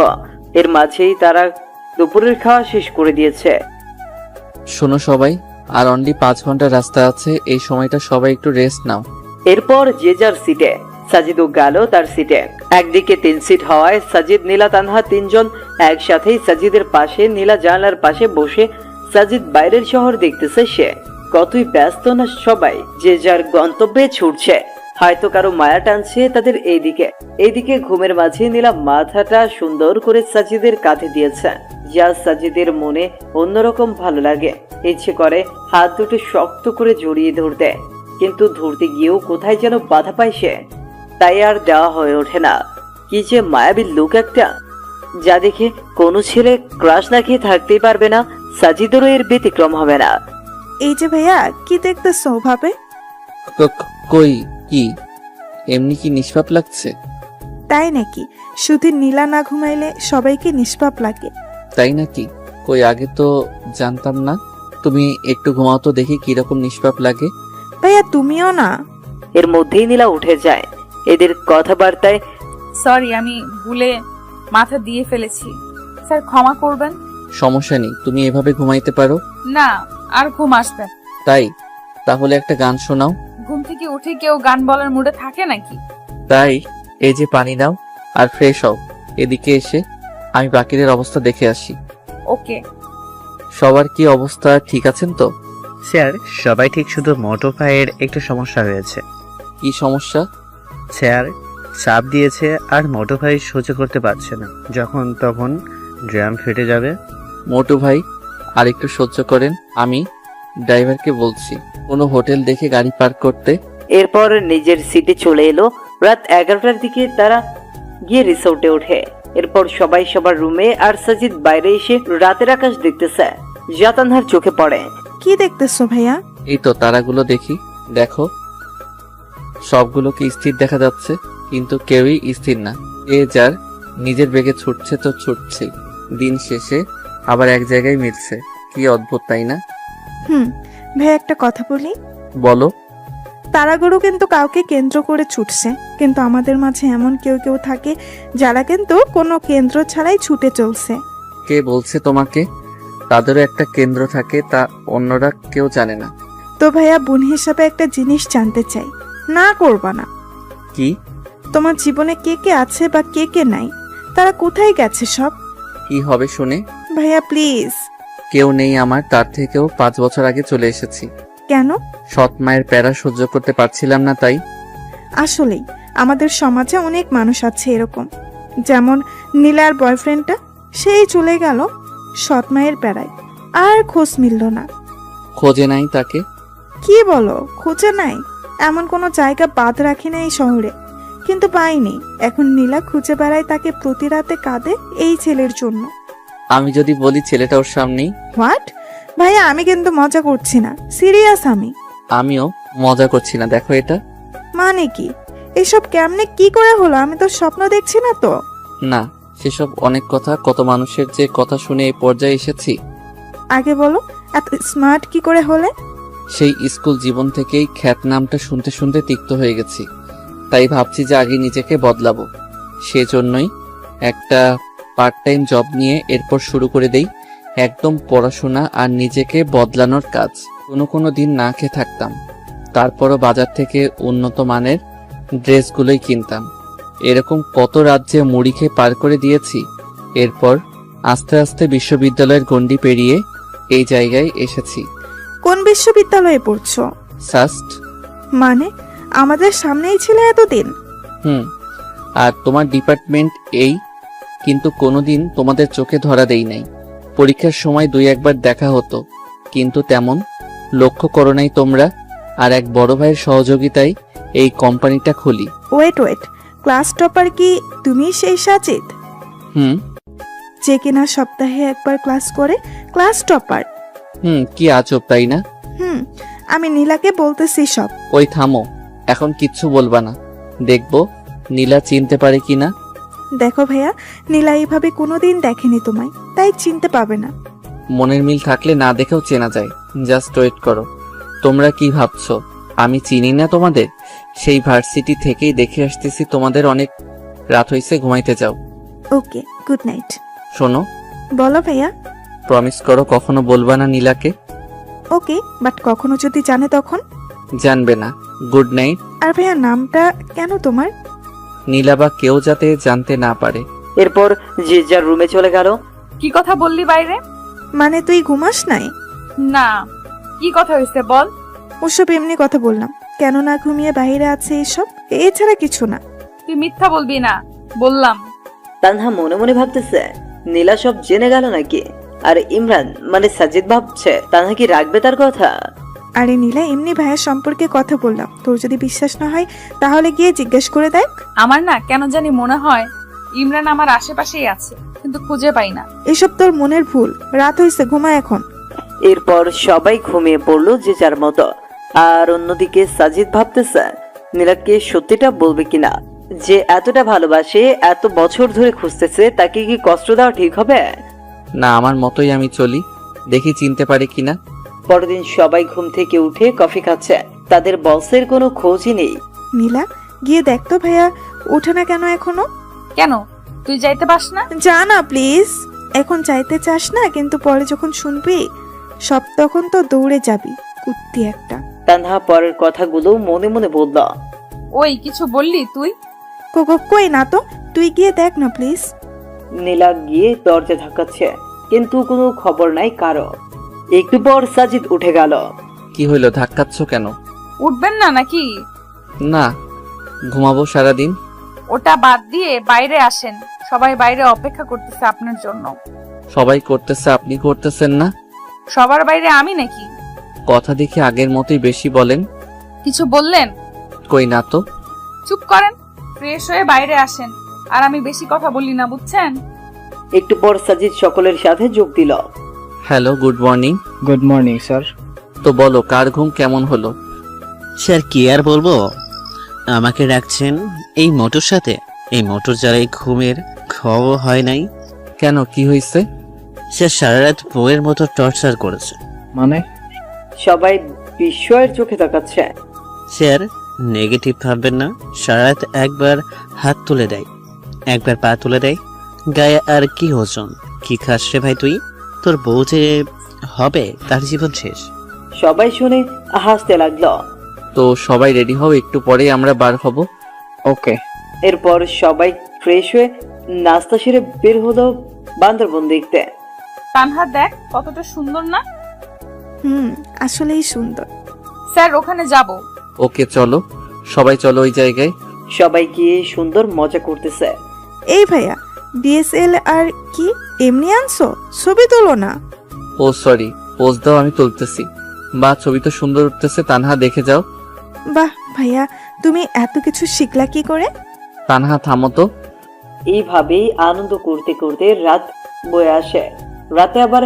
এর মাঝেই তারা দুপুরের খাওয়া শেষ করে দিয়েছে। শোনো সবাই, আর অনলি 5 ঘন্টা রাস্তা আছে। এই সময়টা সবাই একটু রেস্ট নাও। এরপর যে যার সিটে। সাজিদও গেল তার সিটে। একদিকে 3 সিট হওয়ায় সাজিদ, নীলা, তানহা তিনজন একসাথেই সাজিদের পাশে নীলা জানলার পাশে বসে। সাজিদ বাইরের শহর দেখতেছে। সে কতই ব্যস্ত না সবাই যে যার গন্তব্যে ছুটছে। হয়তো কারো মায়া টানছে তাদের এইদিকে ঘুমের মাঝে নীলা মাথাটা সুন্দর করে সাজিদের কাঁধে দিয়েছে, যা সাজিদের মনে অন্যরকম ভালো লাগে। ইচ্ছে করে হাত দুটো শক্ত করে জড়িয়ে ধরতে, কিন্তু ধরতে গিয়েও কোথায় যেন বাধা পায় সে, তাই আর দেওয়া হয়ে ওঠে না। কি যে মায়াবী লুক একটা, যা দেখে কোনো ছেলে ক্রাশ না খেয়ে থাকতেই পারবে না, সাজিদেরও এর ব্যতিক্রম হবে না। এই যে ভাইয়া, কি দেখতেছো ভাবে? কই কি এমনি কি নিষ্পাপ লাগছে? তাই নাকি? শুধু নীলা না ঘুমাইলে সবাইকে নিষ্পাপ লাগে। তাই নাকি? কই আগে তো জানতাম না। তুমি একটু ঘুমাও তো দেখি কিরকম নিষ্পাপ লাগে। ভাইয়া তুমিও না। এর মধ্যেই নীলা উঠে যায়। এদের কথাবার্তায় সরি, আমি ভুলে মাথা দিয়ে ফেলেছি, স্যার ক্ষমা করবেন। সমস্যা নেই, তুমি এভাবে ঘুমাইতে পারো। না, আর ঘুম আসবে না। তাই? তাহলে একটা গান শোনাও। ঘুম থেকে উঠে কেউ গান বলার মুডে থাকে নাকি? তাই এই যে পানি নাও আর ফ্রেশ হও। এদিকে এসে আমি বাকিদের অবস্থা দেখে আসি। ওকে। সবার কি অবস্থা, ঠিক আছেন তো? স্যার সবাই ঠিক, শুধু মোটো ভাইয়ের একটু সমস্যা হয়েছে। কি সমস্যা? স্যার চাপ দিয়েছে আর মোটো ভাই সহ্য করতে পারছে না, যখন তখন ড্রাম ফেটে যাবে। মোটু ভাই আর একটু সহ্য করেন, আমি ড্রাইভারকে বলছি কোনো হোটেল দেখে গাড়ি পার্ক করতে। এরপর নিজের সিটে চলে এলো। রাত 11টার দিকে তারা গিয়ে রিসোর্টে ওঠে। এরপর সবাই সবার রুমে, আর সাজিদ বাইরে এসে রাতের আকাশ দেখতেছে, যা তানহার চোখে পড়ে। কি দেখতেছো ভাইয়া? এই তো তারাগুলো দেখি। দেখো, সবগুলোকে স্থির দেখা যাচ্ছে, কিন্তু কেউই স্থির না। এ যার নিজের বেগে ছুটছে তো ছুটছে, দিন শেষে আবার এক জায়গায় মিলছে। কি অদ্ভুত, তাই না? ভাইয়া একটা কথা বলি। বলো। তারাগুলো কিন্তু কাউকে কেন্দ্র করে ছুটছে, কিন্তু আমাদের মাঝে এমন কেউ কেউ থাকে যারা কিন্তু কোনো কেন্দ্র ছাড়াই ছুটে চলছে। কে বলছে তোমাকে? তাদেরও একটা কেন্দ্র থাকে, তা অন্যরা কেউ জানে না। তো ভাইয়া বোন হিসাবে একটা জিনিস জানতে চাই, না করবা না। কি? তোমার জীবনে কে কে আছে বা কে কে নাই, তারা কোথায় গেছে সব? কি হবে শুনে? ভাইয়া প্লিজ। কেউ নেই আমার, তার থেকেও 5 বছর আগে চলে এসেছি। কেন? সৎ মায়ের প্যারা সহ্য করতে পারছিলাম না, তাই। আসলেই আমাদের সমাজে অনেক মানুষ আছে এরকম, যেমন নীলার বয়ফ্রেন্ডটা, সেই চলে গেল সৎ মায়ের প্যারায়, আর খোঁজ মিলল না। খোঁজে নাই তাকে? কি বলো, খোঁজে নাই? এমন কোনো জায়গা বাদ রাখি না এই শহরে, কিন্তু পাইনি। এখন নীলা খুঁজে বেড়ায় তাকে, প্রতি রাতে কাঁদে এই ছেলের জন্য। আমি যদি বলি ছেলেটা ওর সামনেই? হোয়াট? ভাইয়া আমি কিন্তু মজা করছি না, সিরিয়াস আমি। আমিও মজা করছি না, দেখো এটা। মানে কি এসব? কেমনে কি করে হলো? আমি তো স্বপ্ন দেখছি না তো। না, সেসব অনেক কথা, কত মানুষের যে কথা শুনে এই পর্যায়ে এসেছি। আগে বলো, এত স্মার্ট কি করে হলে? সেই স্কুল জীবন থেকেই খ্যাত নামটা শুনতে শুনতে তিক্ত হয়ে গেছি, তাই ভাবছি যে আগে নিজেকে বদলাবো। সেজন্যই একটা পার্ট টাইম জব নিয়ে এরপর শুরু করে দেই একদম পড়াশোনা আর নিজেকে বদলানোর কাজ। কোনো দিন না খেয়ে থাকতাম, তারপরও বাজার থেকে উন্নত মানের ড্রেসগুলোই কিনতাম। এরকম কত রাজ্যে মুড়ি খেয়ে পার করে দিয়েছি। এরপর আস্তে আস্তে বিশ্ববিদ্যালয়ের গণ্ডি পেরিয়ে এই জায়গায় এসেছি। কোন বিশ্ববিদ্যালয়ে পড়ছো? সাস্ট। মানে আমাদের সামনেই ছিল এতদিন? আর তোমার ডিপার্টমেন্ট এই, কিন্তু কোনোদিন তোমাদের চোখে ধরা দেই নাই। পরীক্ষার সময় 2-1বার দেখা হতো, কিন্তু তেমন লক্ষ্য করো নাই তোমরা। আর এক বড় ভাইয়ের সহযোগিতায় এই কোম্পানিটা খুলি। ওয়েট, ক্লাস টপার কি তুমি সেই সাজিদ? যে কিনা সপ্তাহে একবার ক্লাস করে, ক্লাস টপার? কি আজব, তাই না? আমি নীলাকে বলতেছি সব। ওই থামো, এখন কিচ্ছু বলবা না, দেখবো নীলা চিনতে পারে কিনা। দেখো ভাইয়া, নীলা এইভাবে কোনোদিন দেখেনি তোমায়, তাই চিনতে পাবে না। মনের মিল থাকলে না দেখেও চেনা যায়। জাস্ট ওয়েট করো। তোমরা কি ভাবছো আমি চিনি না তোমাদের? সেই ভার্সিটি থেকেই দেখে আসতেছি তোমাদের। অনেক রাত হইছে, ঘুমাইতে যাও। ওকে, গুড নাইট। শোনো। বলো ভাইয়া। প্রমিস করো কখনো বলবা না নীলাকে। ওকে, বাট কখনো যদি জানে তখন? জানবে না। Good night. আর ভাইয়া নামটা কেন তোমার? নীলা বা কেউ যাতে জানতে না পারে। এরপর যে যার রুমে চলে গেল। কি কথা বললি বাইরে? মানে তুই ঘুমাস নাই? না, কি কথা হইছে বল। ওসব এমনি কথা বললাম। কেন না ঘুমিয়ে বাইরে আছে এসব, এছাড়া কিছু না। তুই মিথ্যা বলবি না, বললাম। তানহা মনে মনে ভাবতেছে নীলা সব জেনে গেল নাকি। আর ইমরান মানে সাজিদ ভাবছে তানহা কি রাখবে তার কথা। আরে নীলা, এমনি ভাইয়ের সম্পর্কে কথা বললাম, তোর যদি বিশ্বাস না হয় তাহলে গিয়ে জিজ্ঞেস করে দেখ। আমার না কেন জানি মনে হয় ইমরান আমার আশেপাশেই আছে, কিন্তু খুঁজে পাই না। এসব তোর মনের ভুল, রাত হয়েছে, ঘুমা এখন। এরপর সবাই ঘুমিয়ে পড়লো যে যার মতো। আর অন্যদিকে সাজিদ ভাবতেছে নীলাকে সত্যিটা বলবে কিনা। যে এতটা ভালোবাসে, এত বছর ধরে খুঁজতেছে, তাকে কি কষ্ট দেওয়া ঠিক হবে? না, আমার মতোই আমি চলি, দেখি চিনতে পারি কিনা। পরদিন সবাই ঘুম থেকে উঠে কফি খাচ্ছে, তাদের বসের কোনো খোঁজই নেই। নীলা, গিয়ে দেখ তো ভাইয়া ওঠে না কেন এখনো। কেন, তুই যাইতে পাস না? যা না প্লিজ, এখন চাইতে চাস না, কিন্তু পরে যখন শুনবি সব তখন তো দৌড়ে যাবি, কুত্তি একটা। তানহা পরের কথাগুলো মনে মনে বলল। ওই কিছু বললি তুই? কই না তো, তুই গিয়ে দেখ না প্লিজ। নীলা গিয়ে দরজা ধাক্কাচ্ছে, কিন্তু কোনো খবর নাই কারো। একটু পর সাজিদ উঠে গেল। কি হইলো, ধাক্কাচ্ছ কেন? উঠবেন না নাকি? না, ঘুমাবো সারাদিন। ওটা বাদ দিয়ে বাইরে আসেন, সবাই বাইরে অপেক্ষা করতেছে আপনার জন্য। সবাই করতেছে, আপনি করতেছেন না? সবার বাইরে আমি নাকি? কথা দেখি আগের মতোই বেশি বলেন। কিছু বললেন? কই না তো। চুপ করেন, ফ্রেশ হয়ে বাইরে আসেন, আর আমি বেশি কথা বলি না, বুঝছেন? একটু পর সাজিদ সকলের সাথে যোগ দিল। Hello, good morning. Good morning sir. তো বলো, কার ঘুম কেমন হলো? স্যার কি আর বলবো, আমাকে রাখছেন এই মোটর সাথে। এই মোটর যারা এই ঘুমের খবর হয় নাই। কেন, কি হয়েছে? স্যার সারা রাত বউয়ের মতো টর্চার করেছে। মানে? সবাই বিস্ময়ের চোখে তাকাচ্ছে। স্যার নেগেটিভ ভাববেন না, সারা রাত একবার হাত তুলে দেয়, একবার পা তুলে দেয়, গায়ে আর কি ওজন, কি খাস রে ভাই তুই? তোর বউ যে হবে তার জীবন শেষ। সবাই শুনে হাসতে লাগলো। তো সবাই রেডি হও, একটু পরেই আমরা বার হব। ওকে। এরপর সবাই ফ্রেশ হয়ে নাস্তা সেরে বের হলো বান্দরবন দেখতে। তানহা দেখ কতটা সুন্দর না? আসলেই সুন্দর। স্যার ওখানে যাব। ওকে চলো, সবাই চলো ওই জায়গায়। সবাই গিয়ে সুন্দর মজা করতেছে। এই ভাইয়া, ডিএসএল আর কি এমনি আনছো? ছবি তোলো না। ও সরি, পোজ দাও, আমি তুলতেছি। বা ছবি তো সুন্দর উঠতেছে, তানহা দেখে যাও। বাহ ভাইয়া, তুমি এত কিছু শিখলা কি করে? তানহা থামো তো। এইভাবেই আনন্দ করতে করতে রাত বয়ে আসে। রাতে আবার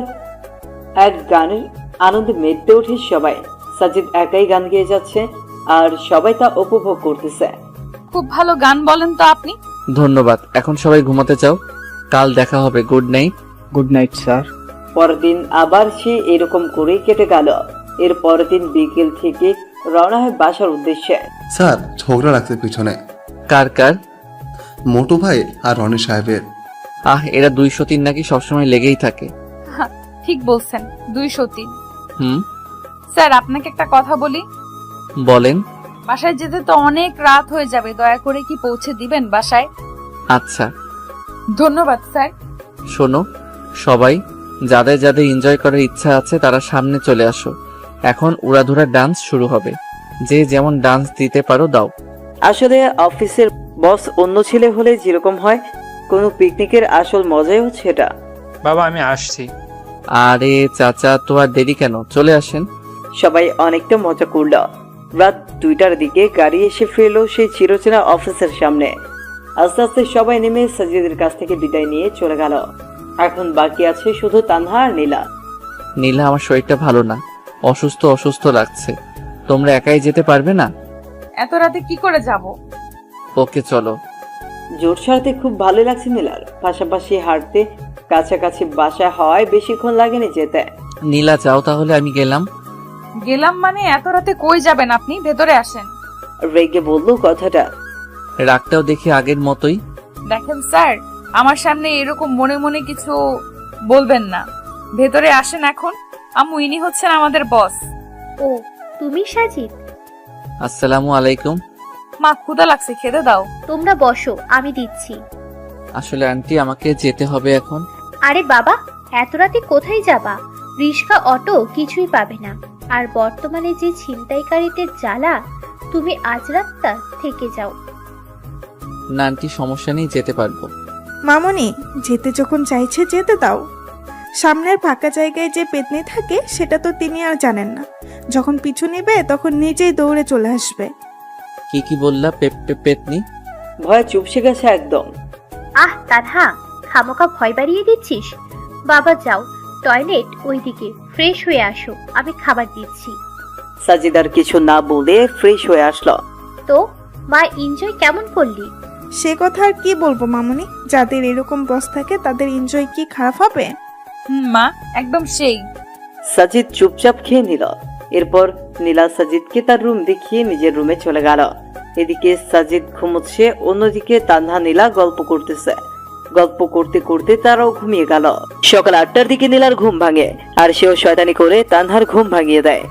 এক গানের আনন্দে মেতে ওঠে সবাই। সাজিদ একাই গান গেয়ে যাচ্ছে, আর সবাই তা উপভোগ করতেছে। খুব ভালো গান বলেন তো আপনি। ধন্যবাদ, এখন সবাই ঘুমাতে যাও, কাল দেখা হবে। Good night. Good night sir. পরের দিন আবার সে এরকম করে কেটে গেল। এর পরের দিন বিকেল থেকে রওনা হয় বাসার উদ্দেশ্যে। স্যার ঝগড়া লাগছে পিছনে। কার কার? মোটু ভাই আর রনি সাহেবের। এরা 203 নাকি সবসময় লেগেই থাকে। ঠিক বলছেন, 203। হুম, স্যার আপনাকে একটা কথা বলি। বলেন। বাসায় যেতে তো অনেক রাত হয়ে যাবে, দয়া করে কি পৌঁছে দিবেন বাসায়? আচ্ছা। ধন্যবাদ স্যার। শোনো সবাই, যাদের যাদের এনজয় করার ইচ্ছা আছে তারা সামনে চলে আসো। এখন উড়াধুরা ডান্স শুরু হবে, যে যেমন ডান্স দিতে পারো দাও। আসলে অফিসের বস অন্য ছেলে হলে যেরকম হয়, কোনো পিকনিকের আসল মজাই হচ্ছে এটা। বাবা আমি আসছি। আরে চাচা, তো আর দেরি কেন, চলে আসেন। সবাই অনেকটা মজা করল। রাত 2টার দিকে গাড়ি এসে ফিরল সেই চিরচেনা অফিসের সামনে। আস্তে আস্তে সবাই নেমে সাজিদের কাছ থেকে বিদায় নিয়ে চলে গেল। এখন বাকি আছে শুধু তানহা আর নীলা। নীলা, আমার শরীরটা ভালো না, অসুস্থ অসুস্থ লাগছে, তোমরা একাই যেতে পারবে না? এত রাতে কি করে যাব? ওকে চলো। জোর সারতে খুব ভালো লাগছে নীলার, পাশাপাশি হাঁটতে কাছাকাছি বাসা হওয়ায় বেশিক্ষণ লাগেনি যেতে। নীলা যাও তাহলে, আমি গেলাম। গেলাম মানে এত রাতে কই যাবেন আপনি? ভেতরে আসেন। রেগে বলল কথাটা। রাগটাও দেখি আগের মতোই। দেখেন স্যার, আমার সামনে এরকম মনে মনে কিছু বলবেন না। ভেতরে আসেন এখন। আম্মু, ইনি হচ্ছেন আমাদের বস। ও তুমি সাজিদ? আসসালামু আলাইকুম। মা, ক্ষুধা লাগছে, খেতে দাও। তোমরা বসো, আমি দিচ্ছি। আসলে আন্টি, আমাকে যেতে হবে এখন। আরে বাবা, এত রাতে কোথায় যাবা? রিক্সা অটো কিছুই পাবে না। আর বর্তমানে যে ছিনতাইকারীদের জ্বালা, তুমি আজ রাতটা থেকে যাও। না আন্টি, সমস্যা নেই, যেতে পারবো। মামনি, যেতে যখন চাইছে যেতে দাও। সামনের ফাঁকা জায়গায় যে পেতনি থাকে সেটা তো তিনি আর জানেন না। যখন পিছু নিবে তখন নিজেই দৌড়ে চলে আসবে। কি বললা? পেতনি? ভয়ে চুপসে গেছে একদম। আহ তানহা, খামোকা ভয় বাড়িয়ে দিচ্ছিস। বাবা যাও, টয়লেট ওইদিকে, ফ্রেশ হয়ে আসো, আমি খাবার দিচ্ছি। সাজিদার কিছু না বলে ফ্রেশ হয়ে আসলো। তো মা, এনজয় কেমন করলি? সে কথা আর কি বলবো মামনি, যাদের এরকম বস থাকে তাদের এনজয় কি খারাপ হবে? মা, একদম সেই। সাজিদ চুপচাপ খেয়ে নিল। এরপর নীলা সাজিদকে তার রুম দেখিয়ে নিজের রুমে চলে গেল। এদিকে সাজিদ ঘুমোচ্ছে, অন্যদিকে তানহা নীলা গল্প করতেছে। গল্প করতে করতে তারাও ঘুমিয়ে গেল। সকাল 8টার দিকে নীলার ঘুম ভাঙে, আর সেও শয়তানি করে তানহার ঘুম ভাঙিয়ে দেয়।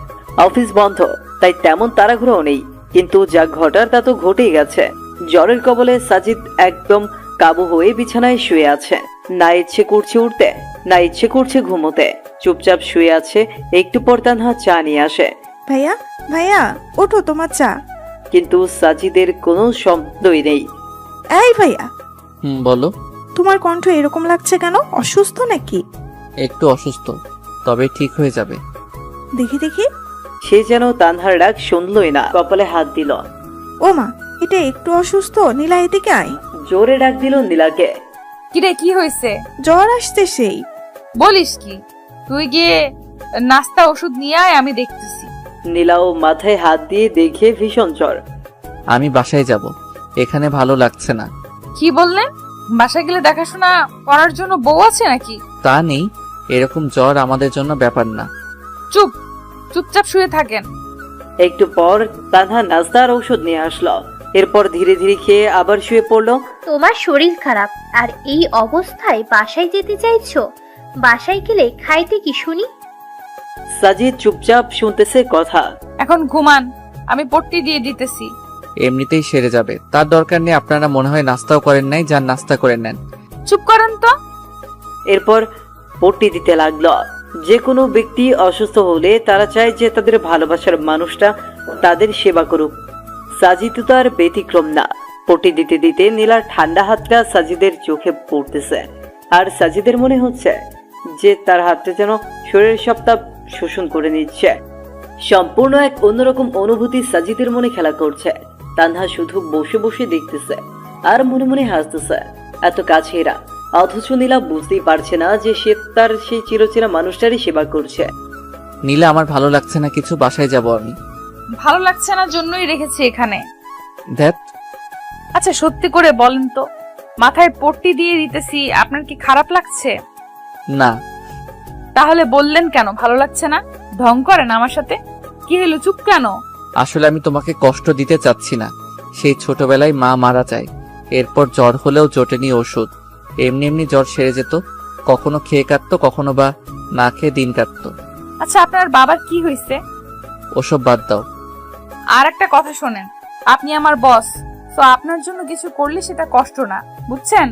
অফিস বন্ধ, তাই তেমন তাড়াহুড়ো নেই, কিন্তু যা ঘটার তা তো ঘটেই গেছে। জ্বরের কবলে সাজিদ একদম কাবু হয়ে বিছানায় শুয়ে আছে। না ইচ্ছে করছে উঠতে, না ইচ্ছে করছে ঘুমোতে। চুপচাপ শুয়ে আছে। একটু পর তানহা চা নিয়ে আসে। ভাইয়া, ভাইয়া ওঠো, তোমার চা। কিন্তু সাজিদের কোনো শব্দই নেই। এই ভাইয়া, বলো। তোমার কণ্ঠ এরকম লাগছে কেন? অসুস্থ নাকি? একটু অসুস্থ, তবে ঠিক হয়ে যাবে। দেখি দেখি। সে যেন তানহার ডাক শুনলই না, কপালে হাত দিল। ও মা, এটা একটু অসুস্থ। নীলা, এদিকে আয়। জোরে ডাক দিল নীলাকে। কিরে, কি হয়েছে? জ্বর আসছে সেই। বলিস কি? তুই গিয়ে নাস্তা ওষুধ নিয়ে আয়, আমি দেখতেছি। নীলাও মাথায় হাত দিয়ে দেখে ভীষণ জ্বর। আমি বাসায় যাব, এখানে ভালো লাগছে না। কি বললেন? বাসায় গেলে দেখাশোনা করার জন্য বউ আছে নাকি? তা নেই, এরকম জ্বর আমাদের জন্য ব্যাপার না। চুপচাপ শুয়ে থাকেন। একটু পর তানহা নাস্তা আর ঔষধ নিয়ে আসলো। এরপর ধীরে ধীরে খেয়ে আবার শুয়ে পড়লো। তোমার শরীর খারাপ আর এই অবস্থায় বাসায় যেতে চাইছো? বাসায় গেলে খাইতে কি শুনি? সাজিদ চুপচাপ শুনতেছে কথা। এখন ঘুমান, আমি পট্টি দিয়ে দিতেছি। এমনিতেই সেরে যাবে, তার দরকার নেই। আপনারা মনে হয় নাস্তাও করেন নাই, যান নাস্তা করে নেন। চুপ করেন তো। এরপর পট্টি দিতে লাগলো। যে কোনো ব্যক্তি অসুস্থ হলে তারা চায় যে তাদের ভালোবাসার মানুষটা তাদের সেবা করুক। সাজিদ তো আর ব্যতিক্রম না। পট্টি দিতে দিতে নীলার ঠান্ডা হাতটা সাজিদের চোখে পড়তেছে, আর সাজিদের মনে হচ্ছে যে তার হাতটা যেন শরীরের সব তাপ শোষণ করে নিচ্ছে। সম্পূর্ণ এক অন্যরকম অনুভূতি সাজিদের মনে খেলা করছে। তানহা শুধু বসে বসে দেখতেছে আর মনে মনে হাসতেছে। এত কাছে এরা, অথচ নীলা বুঝতেই পারছে না যে সে তার সেই চিরচেনা মানুষটারই সেবা করছে। নীলা, আমার ভালো লাগছে না কিছু, বাসায় যাব আমি। ভালো লাগছে না জন্যই রেখেছি এখানে। ধ্যাত। আচ্ছা সত্যি করে বলেন তো, মাথায় পট্টি দিয়ে দিতেছি, আপনার কি খারাপ লাগছে? না। তাহলে বললেন কেন ভালো লাগছে না? ঢং করেন আমার সাথে। কি হলো, চুপ কেন? আসলে আমি তোমাকে কষ্ট দিতে চাচ্ছি না। সেই ছোটবেলায় মা মারা যায়, এরপর জ্বর হলেও জোটেনি ওষুধ। এমনি এমনি জ্বর সেরে যেত, কখনো খেয়ে কাটতো, কখনো বা না খেয়ে দিন কাটতো। আচ্ছা আপনার বাবার কি হয়েছে? ওসব বাদ দাও। আর একটা কথা শোনেন, আপনি আমার বস, তো আপনার জন্য কিছু করলে সেটা কষ্ট না, বুঝছেন?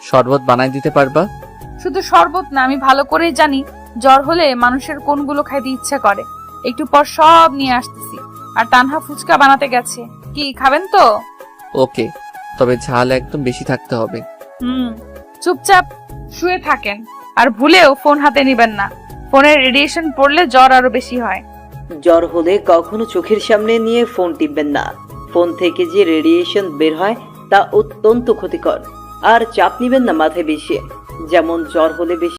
শরবত বানাই দিতে পারবা? শুধু শরবত না, আমি ভালো করেই জানি জ্বর হলে মানুষের কোনগুলো খাইতে ইচ্ছা করে। একটু পর সব নিয়ে আসতেছি। আর তানহা ফুচকা বানাতে গেছে, কি খাবেন তো? ওকে, তবে ঝাল একদম বেশি থাকতে হবে। চুপচাপ শুয়ে থাকেন, আর ভুলেও ফোন হাতে নিবেন না। ফোনের রেডিয়েশন পড়লে জ্বর আরো বেশি হয়। জ্বর হলে কখনো চোখের সামনে নিয়ে ফোন টিপবেন না। ফোন থেকে যে রেডিয়েশন বের হয় তা অত্যন্ত ক্ষতিকর। আর চাপ নিবেন না মাথায় বেশি, যেমন জ্বর হলে বেশি